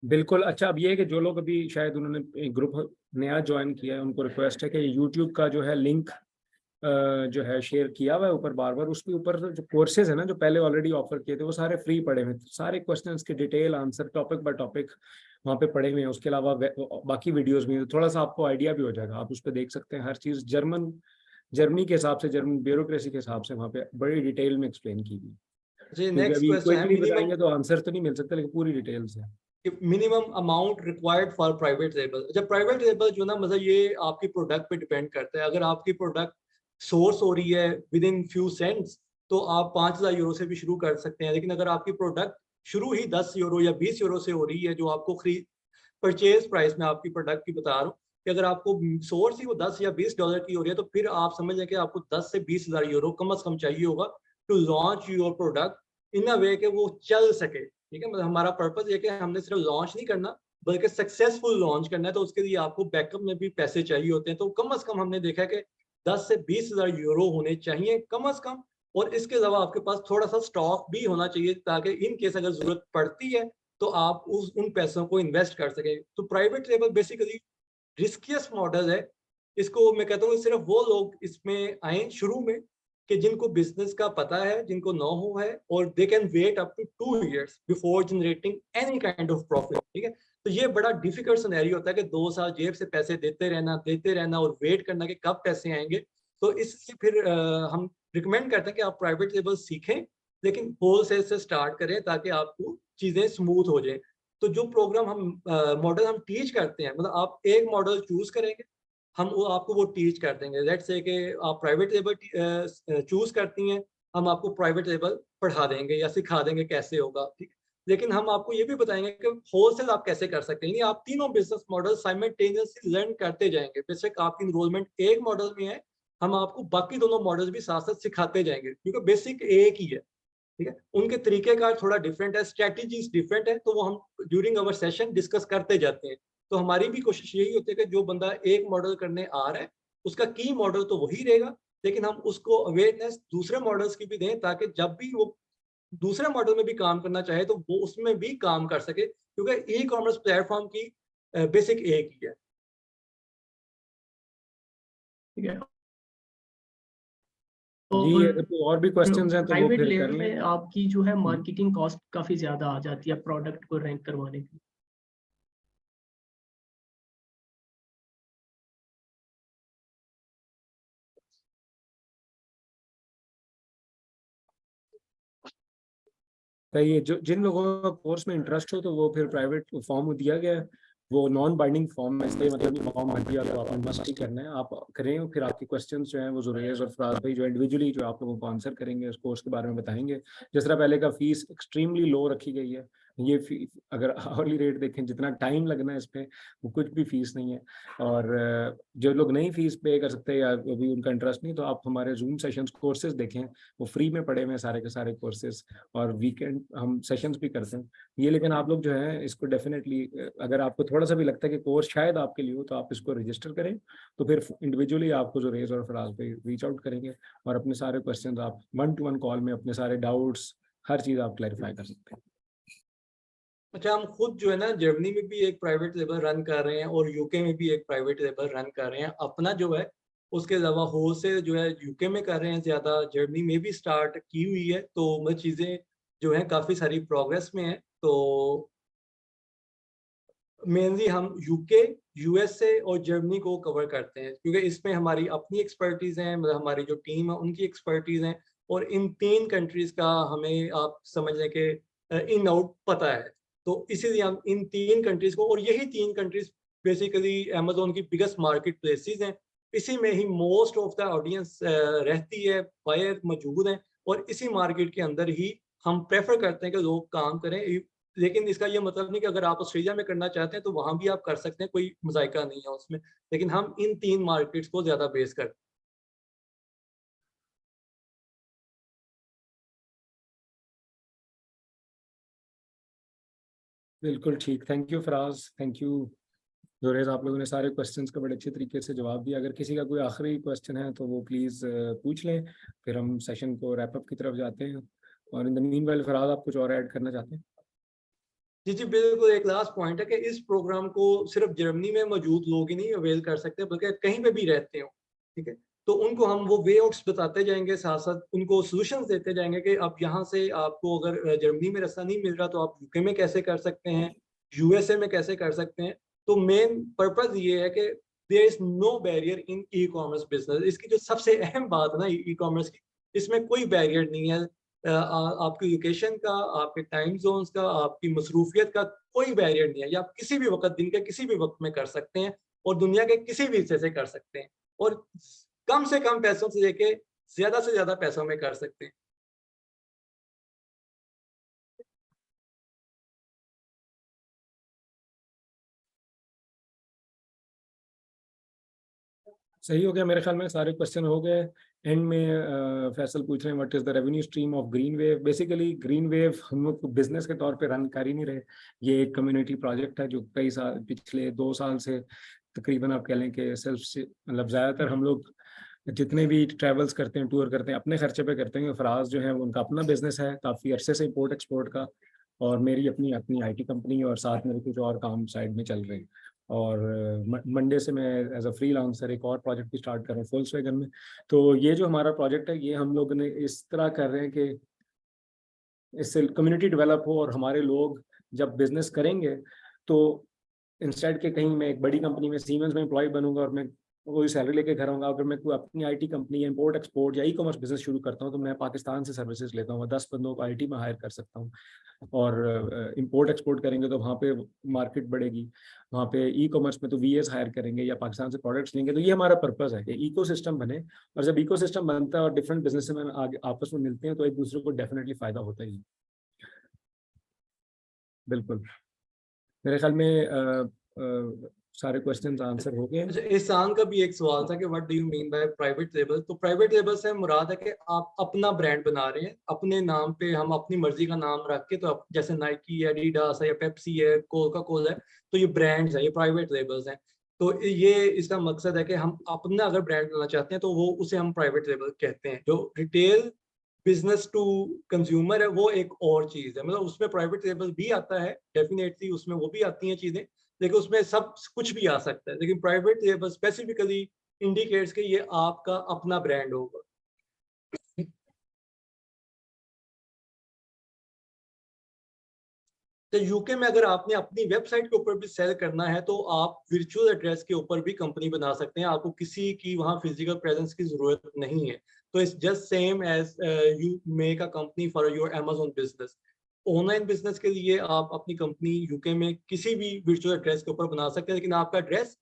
बिल्कुल। अच्छा, अब ये है कि जो लोग अभी शायद उन्होंने ग्रुप नया ज्वाइन किया है, उनको रिक्वेस्ट है कि यूट्यूब का जो है लिंक जो है शेयर किया हुआ है ऊपर बार बार, उसके ऊपर जो कोर्सेज है ना जो पहले ऑलरेडी ऑफर किए थे वो सारे फ्री पड़े हुए, सारे क्वेश्चंस के detail answer topic by topic वहाँ पे पड़े हुए हैं। उसके अलावा बाकी वीडियोस भी, थोड़ा सा आपको आइडिया भी हो जाएगा, आप उस पर देख सकते हैं हर चीज़ जर्मनी के हिसाब से, जर्मन ब्यूरोक्रेसी के हिसाब से वहाँ पे बड़ी डिटेल में एक्सप्लेन की गई। जी, क्योंकि नेक्स्ट अभी क्वेश्चन है, क्विकली बताएंगे तो आंसर तो नहीं मिल सकता, लेकिन पूरी डिटेल्स है। Minimum amount required for private label. जब प्राइवेट लेबल जो ना, मतलब ये आपकी प्रोडक्ट पे डिपेंड करता है। अगर आपकी प्रोडक्ट सोर्स हो रही है विद इन फ्यू सेंट्स तो आप 5,000 यूरो से भी शुरू कर सकते हैं, लेकिन अगर आपकी प्रोडक्ट शुरू ही 10 यूरो या 20 यूरो से हो रही है, जो आपको परचेज प्राइस में आपकी प्रोडक्ट की बता रहा हूँ कि अगर आपको सोर्स ही वो 10 या 20 डॉलर की हो रही है, तो फिर आप समझ लें कि आपको 10 से 20,000 यूरो कम से कम चाहिए होगा to launch your product in a way कि वो चल सके। ठीक है, मतलब हमारा पर्पस ये कि हमने सिर्फ लॉन्च नहीं करना बल्कि सक्सेसफुल लॉन्च करना है, तो उसके लिए आपको बैकअप में भी पैसे चाहिए होते हैं। तो कम से कम हमने देखा है कि 10 से 20,000 यूरो होने चाहिए कम से कम, और इसके अलावा आपके पास थोड़ा सा स्टॉक भी होना चाहिए ताकि इन केस अगर जरूरत पड़ती है तो आप उन पैसों को इन्वेस्ट कर सकें। तो प्राइवेट लेबल बेसिकली रिस्कियस्ट मॉडल है। इसको मैं कहता हूँ सिर्फ वो लोग इसमें आए शुरू में कि जिनको बिजनेस का पता है, जिनको नो हो है, और they can wait up to 2 years before generating any kind of profit. ठीक है, तो ये बड़ा डिफिकल्ट सिनेरियो होता है कि 2 साल जेब से पैसे देते रहना और वेट करना कि कब पैसे आएंगे। तो इसलिए फिर हम रिकमेंड करते हैं कि आप प्राइवेट लेबल सीखें, लेकिन होलसेल से स्टार्ट करें ताकि आपको चीजें स्मूथ हो जाए। तो जो प्रोग्राम हम मॉडल हम टीच करते हैं, मतलब आप एक मॉडल चूज करेंगे, हम वो आपको वो टीच कर देंगे। लेट्स से कि आप प्राइवेट लेबल चूज करती हैं, हम आपको प्राइवेट लेबल पढ़ा देंगे या सिखा देंगे कैसे होगा। ठीक, लेकिन हम आपको ये भी बताएंगे कि होलसेल आप कैसे कर सकते हैं। आप तीनों बिजनेस मॉडल साइमल्टेनियसली लर्न करते जाएंगे। बेशक आपकी इनरोलमेंट एक मॉडल में है, हम आपको बाकी दोनों मॉडल्स भी साथ साथ सिखाते जाएंगे, क्योंकि बेसिक एक ही है। ठीक है, उनके तरीकेकार थोड़ा डिफरेंट है, स्ट्रेटजीज डिफरेंट है, तो वो हम ड्यूरिंग अवर सेशन डिस्कस करते जाते हैं। तो हमारी भी कोशिश यही होती है कि जो बंदा एक मॉडल करने आ रहा है उसका की मॉडल तो वही रहेगा, लेकिन हम उसको अवेयरनेस दूसरे मॉडल्स की भी दें ताकि जब भी वो दूसरे मॉडल में भी काम करना चाहे तो वो उसमें भी काम कर सके, क्योंकि ई कॉमर्स प्लेटफॉर्म की बेसिक एक ही है। ठीक है, जी, अगर कोई और भी क्वेश्चंस हैं तो वो प्राइवेट फिर कर लेवल लें। में आपकी जो है मार्केटिंग कॉस्ट काफी ज्यादा आ जाती है प्रोडक्ट को रैंक करवाने की। तो ये जो जिन लोगों का कोर्स में इंटरेस्ट हो तो वो फिर प्राइवेट फॉर्म दिया गया है, वो नॉन बाइंडिंग फॉर्म है, इसलिए मतलब फॉर्म भर दिया तो आपने मस्ट ही करना है, आप करें। फिर आपकी क्वेश्चंस जो हैं वो जुरेज और फराज भाई जो इंडिविजुअली जो आप लोगों को आंसर करेंगे, उस कोर्स के बारे में बताएंगे। जिस तरह पहले का फीस एक्सट्रीमली लो रखी गई है, ये अगर आवरली रेट देखें जितना टाइम लगना है इस पर, वो कुछ भी फीस नहीं है। और जो लोग नहीं फीस पे कर सकते या अभी उनका इंटरेस्ट नहीं, तो आप हमारे जूम सेशंस कोर्सेज देखें, वो फ्री में पड़े हुए हैं सारे के सारे कोर्सेज, और वीकेंड हम सेशंस भी करते हैं ये। लेकिन आप लोग जो है इसको डेफिनेटली, अगर आपको थोड़ा सा भी लगता है कि कोर्स शायद आपके लिए हो, तो आप इसको रजिस्टर करें। तो फिर इंडिविजुअली आपको जो रेज और फराज पे रीच आउट करेंगे और अपने सारे क्वेश्चंस आप 1-to-1 कॉल में अपने सारे डाउट्स हर चीज़ आप क्लैरिफाई कर सकते हैं। अच्छा, हम खुद जो है ना जर्मनी में भी एक प्राइवेट लेबल रन कर रहे हैं और यूके में भी एक प्राइवेट लेबल रन कर रहे हैं अपना जो है। उसके अलावा होलसेल जो है यूके में कर रहे हैं ज़्यादा, जर्मनी में भी स्टार्ट की हुई है। तो वो चीज़ें जो है काफ़ी सारी प्रोग्रेस में है। तो मेनली हम यूके, यूएसए और जर्मनी को कवर करते हैं, क्योंकि इसमें हमारी अपनी एक्सपर्टीज़ हैं, मतलब हमारी जो टीम है उनकी एक्सपर्टीज़ हैं, और इन 3 कंट्रीज़ का हमें आप समझ लें कि इन आउट पता है। तो इसीलिए हम इन 3 कंट्रीज़ को, और यही 3 कंट्रीज़ बेसिकली अमेज़न की बिगेस्ट मार्केट प्लेसेस हैं, इसी में ही मोस्ट ऑफ द ऑडियंस रहती है, बायर मौजूद हैं। और इसी मार्केट के अंदर ही हम प्रेफर करते हैं कि लोग काम करें। लेकिन इसका ये मतलब नहीं कि अगर आप ऑस्ट्रेलिया में करना चाहते हैं तो वहाँ भी आप कर सकते हैं, कोई मज़ायका नहीं है उसमें। लेकिन हम इन 3 मार्केट्स को ज़्यादा बेस करते हैं। बिल्कुल ठीक, thank you Faraz, thank you Zuraiz, आप लोगों ने सारे क्वेश्चंस का बड़े अच्छे तरीके से जवाब दिया। अगर किसी का कोई आखिरी क्वेश्चन है तो वो प्लीज़ पूछ लें, फिर हम सेशन को रैप अप की तरफ जाते हैं। और इन द मीनवाइल फराज, आप कुछ और ऐड करना चाहते हैं? जी, बिल्कुल। एक लास्ट पॉइंट है कि इस प्रोग्राम को सिर्फ जर्मनी में मौजूद लोग ही नहीं अवेल कर सकते, बल्कि कहीं पे भी रहते हो, ठीक है? तो उनको हम वो वे आउट्स बताते जाएँगे, साथ-साथ उनको सॉल्यूशंस देते जाएँगे कि अब यहाँ से आपको अगर जर्मनी में रास्ता नहीं मिल रहा तो आप यूके में कैसे कर सकते हैं, यूएसए में कैसे कर सकते हैं। तो मेन पर्पज़ ये है कि there is no barrier in e-commerce business. इसकी जो सबसे अहम बात है ना ई-कॉमर्स की, इसमें कोई बैरियर नहीं है। आपकी लोकेशन का, आपके टाइम ज़ोन्स का, आपकी मसरूफियत का कोई बैरियर नहीं है। ये आप किसी भी वक़्त, दिन के किसी भी वक़्त में कर सकते हैं और दुनिया के किसी भी हिस्से से कर सकते हैं और कम से कम पैसों से लेके ज़्यादा से ज़्यादा पैसों में कर सकते हैं। सही हो गया, मेरे ख्याल में सारे क्वेश्चन हो गए। एंड में फैसल पूछ रहे हैं what is the revenue stream of green wave. Basically green wave हम लोग बिजनेस के तौर पे रन कर ही नहीं रहे, ये एक कम्युनिटी प्रोजेक्ट है जो कई साल, पिछले 2 साल से तकरीबन आप कह लें कि सेल्फ से, मतलब ज़्यादातर हम लोग जितने भी ट्रैवल्स करते हैं, टूर करते हैं, अपने खर्चे पे करते हैं। फराज जो है उनका अपना बिजनेस है काफ़ी अरसे से इम्पोर्ट एक्सपोर्ट का, और मेरी अपनी अपनी आईटी कंपनी, और साथ में कुछ और काम साइड में चल रहे हैं। और मंडे से मैं एज अ फ्रीलांसर एक और प्रोजेक्ट भी स्टार्ट कर रहा हूँ फोल्क्सवैगन में। तो ये जो हमारा प्रोजेक्ट है, ये हम लोग ने इस तरह कर रहे हैं कि इससे कम्युनिटी डेवलप हो, और हमारे लोग जब बिजनेस करेंगे तो इंस्टेड के कहीं मैं एक बड़ी कंपनी में सीमेंस में एम्प्लॉय बनूंगा और मैं वही सैलरी लेके घर आऊंगा, अगर मैं कोई अपनी आईटी कंपनी या इम्पोर्ट एक्सपोर्ट या ई कॉमर्स बिजनेस शुरू करता हूँ तो मैं पाकिस्तान से सर्विसेज लेता हूँ, 10 बंदों को आईटी में हायर कर सकता हूँ। और इम्पोर्ट एक्सपोर्ट करेंगे तो वहाँ पे मार्केट बढ़ेगी, वहाँ पे ई कॉमर्स में तो वीएस हायर करेंगे या पाकिस्तान से प्रोडक्ट्स लेंगे। तो ये हमारा पर्पस है कि इकोसिस्टम बने, और जब इकोसिस्टम बनता है और डिफरेंट बिजनेस में आगे आपस में मिलते हैं तो एक दूसरे को डेफिनेटली फायदा होता ही है। बिल्कुल, मेरे ख्याल में सारे क्वेश्चंस आंसर हो गए। अच्छा, एहसान का भी एक सवाल था कि what do you mean by private label. तो प्राइवेट लेबल से मुराद है कि आप अपना ब्रांड बना रहे हैं, अपने नाम पे हम अपनी मर्जी का नाम रख के, तो जैसे नाइकी है, एडिडास है या पेप्सी है, कोका कोला है, तो ये ब्रांड्स है, ये प्राइवेट लेबल्स हैं। तो ये इसका मकसद है कि हम अपना अगर ब्रांड बनाना चाहते हैं तो वो उसे हम प्राइवेट लेबल कहते हैं। जो रिटेल बिजनेस टू कंज्यूमर है वो एक और चीज़ है, मतलब उसमें प्राइवेट लेबल भी आता है, डेफिनेटली उसमें वो भी आती हैं चीज़ें, लेकिन उसमें सब कुछ भी आ सकता है। लेकिन प्राइवेट लेबल स्पेसिफिकली इंडिकेट्स कि ये आपका अपना ब्रांड होगा। तो यूके में अगर आपने अपनी वेबसाइट के ऊपर भी सेल करना है तो आप वर्चुअल एड्रेस के ऊपर भी कंपनी बना सकते हैं, आपको किसी की वहाँ फिजिकल प्रेजेंस की जरूरत नहीं है। तो it's just same as you make a company for your Amazon business. Online business के लिए आप अपनी कंपनी यूके में किसी भी वर्चुअल एड्रेस के ऊपर बना सकते हैं, लेकिन आपका एड्रेस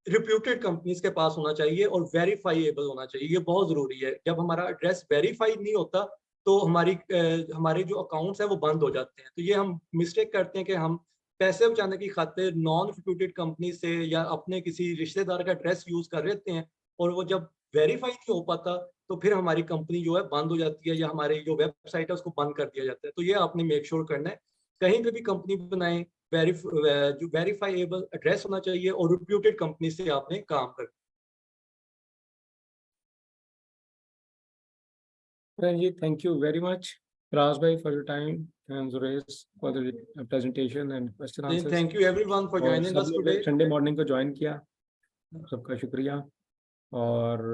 रिप्यूटेड कंपनीज के पास होना चाहिए और वेरीफाइएबल होना चाहिए। ये बहुत ज़रूरी है। जब हमारा एड्रेस वेरीफाइड नहीं होता तो हमारे जो अकाउंट्स हैं वो बंद हो जाते हैं। तो ये हम मिस्टेक करते हैं कि हम पैसे बचाने की खातिर नॉन रिप्यूटेड कंपनी से या अपने किसी रिश्तेदार का एड्रेस यूज़ कर लेते हैं, और वो जब वेरीफाई नहीं हो पाता तो फिर हमारी कंपनी जो है बंद हो जाती है, या हमारी जो वेबसाइट है उसको बंद कर दिया जाता है। तो ये आपने मेक श्योर करना है, कहीं पे भी कंपनी बनाएं जो वेरीफाइएबल एड्रेस होना चाहिए और रिप्यूटेड कंपनी से आपने काम करना। Thank you very much, Raz bhai, for your time, and Zuraiz for the presentation and question answers. Thank you everyone for और joining सब us लोग today. संडे मॉर्निंग को ज्वाइन किया, सबका शुक्रिया। और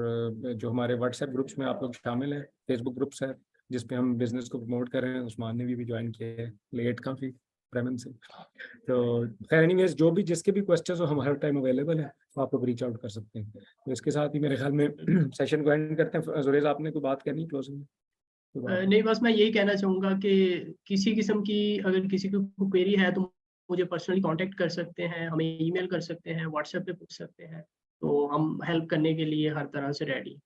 जो हमारे व्हाट्सएप ग्रुप्स में आप लोग शामिल हैं, फेसबुक ग्रुप्स है जिसपे हम बिजनेस को प्रमोट कर रहे हैं, उस्मान ने भी ज्वाइन किया है लेट काफ़ी ब्रेमन से। तो खैर एनीवेज, जो भी जिसके भी क्वेश्चंस हो हम हर टाइम अवेलेबल है, तो आप लोग रीच आउट कर सकते हैं। तो इसके साथ ही मेरे ख्याल में सेशन को एंड करते हैं। जुरैज, आपने कोई बात करनी क्लोजिंग में? नहीं, बस मैं यही कहना चाहूँगा कि किसी किस्म की अगर किसी को क्वेरी है तो मुझे पर्सनली कांटेक्ट कर सकते हैं, हमें ईमेल कर सकते हैं, व्हाट्सएप पे पूछ सकते हैं, तो हम हेल्प करने के लिए हर तरह से रेडी हैं।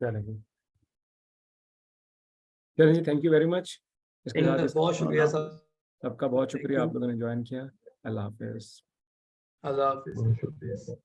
चलिए जी, थैंक यू वेरी मच। इसके साथ इस बहुत शुक्रिया सर। सबका बहुत शुक्रिया, you. आप लोगों ने ज्वाइन किया। अल्लाह हाफिज। अल्लाह हाफिज।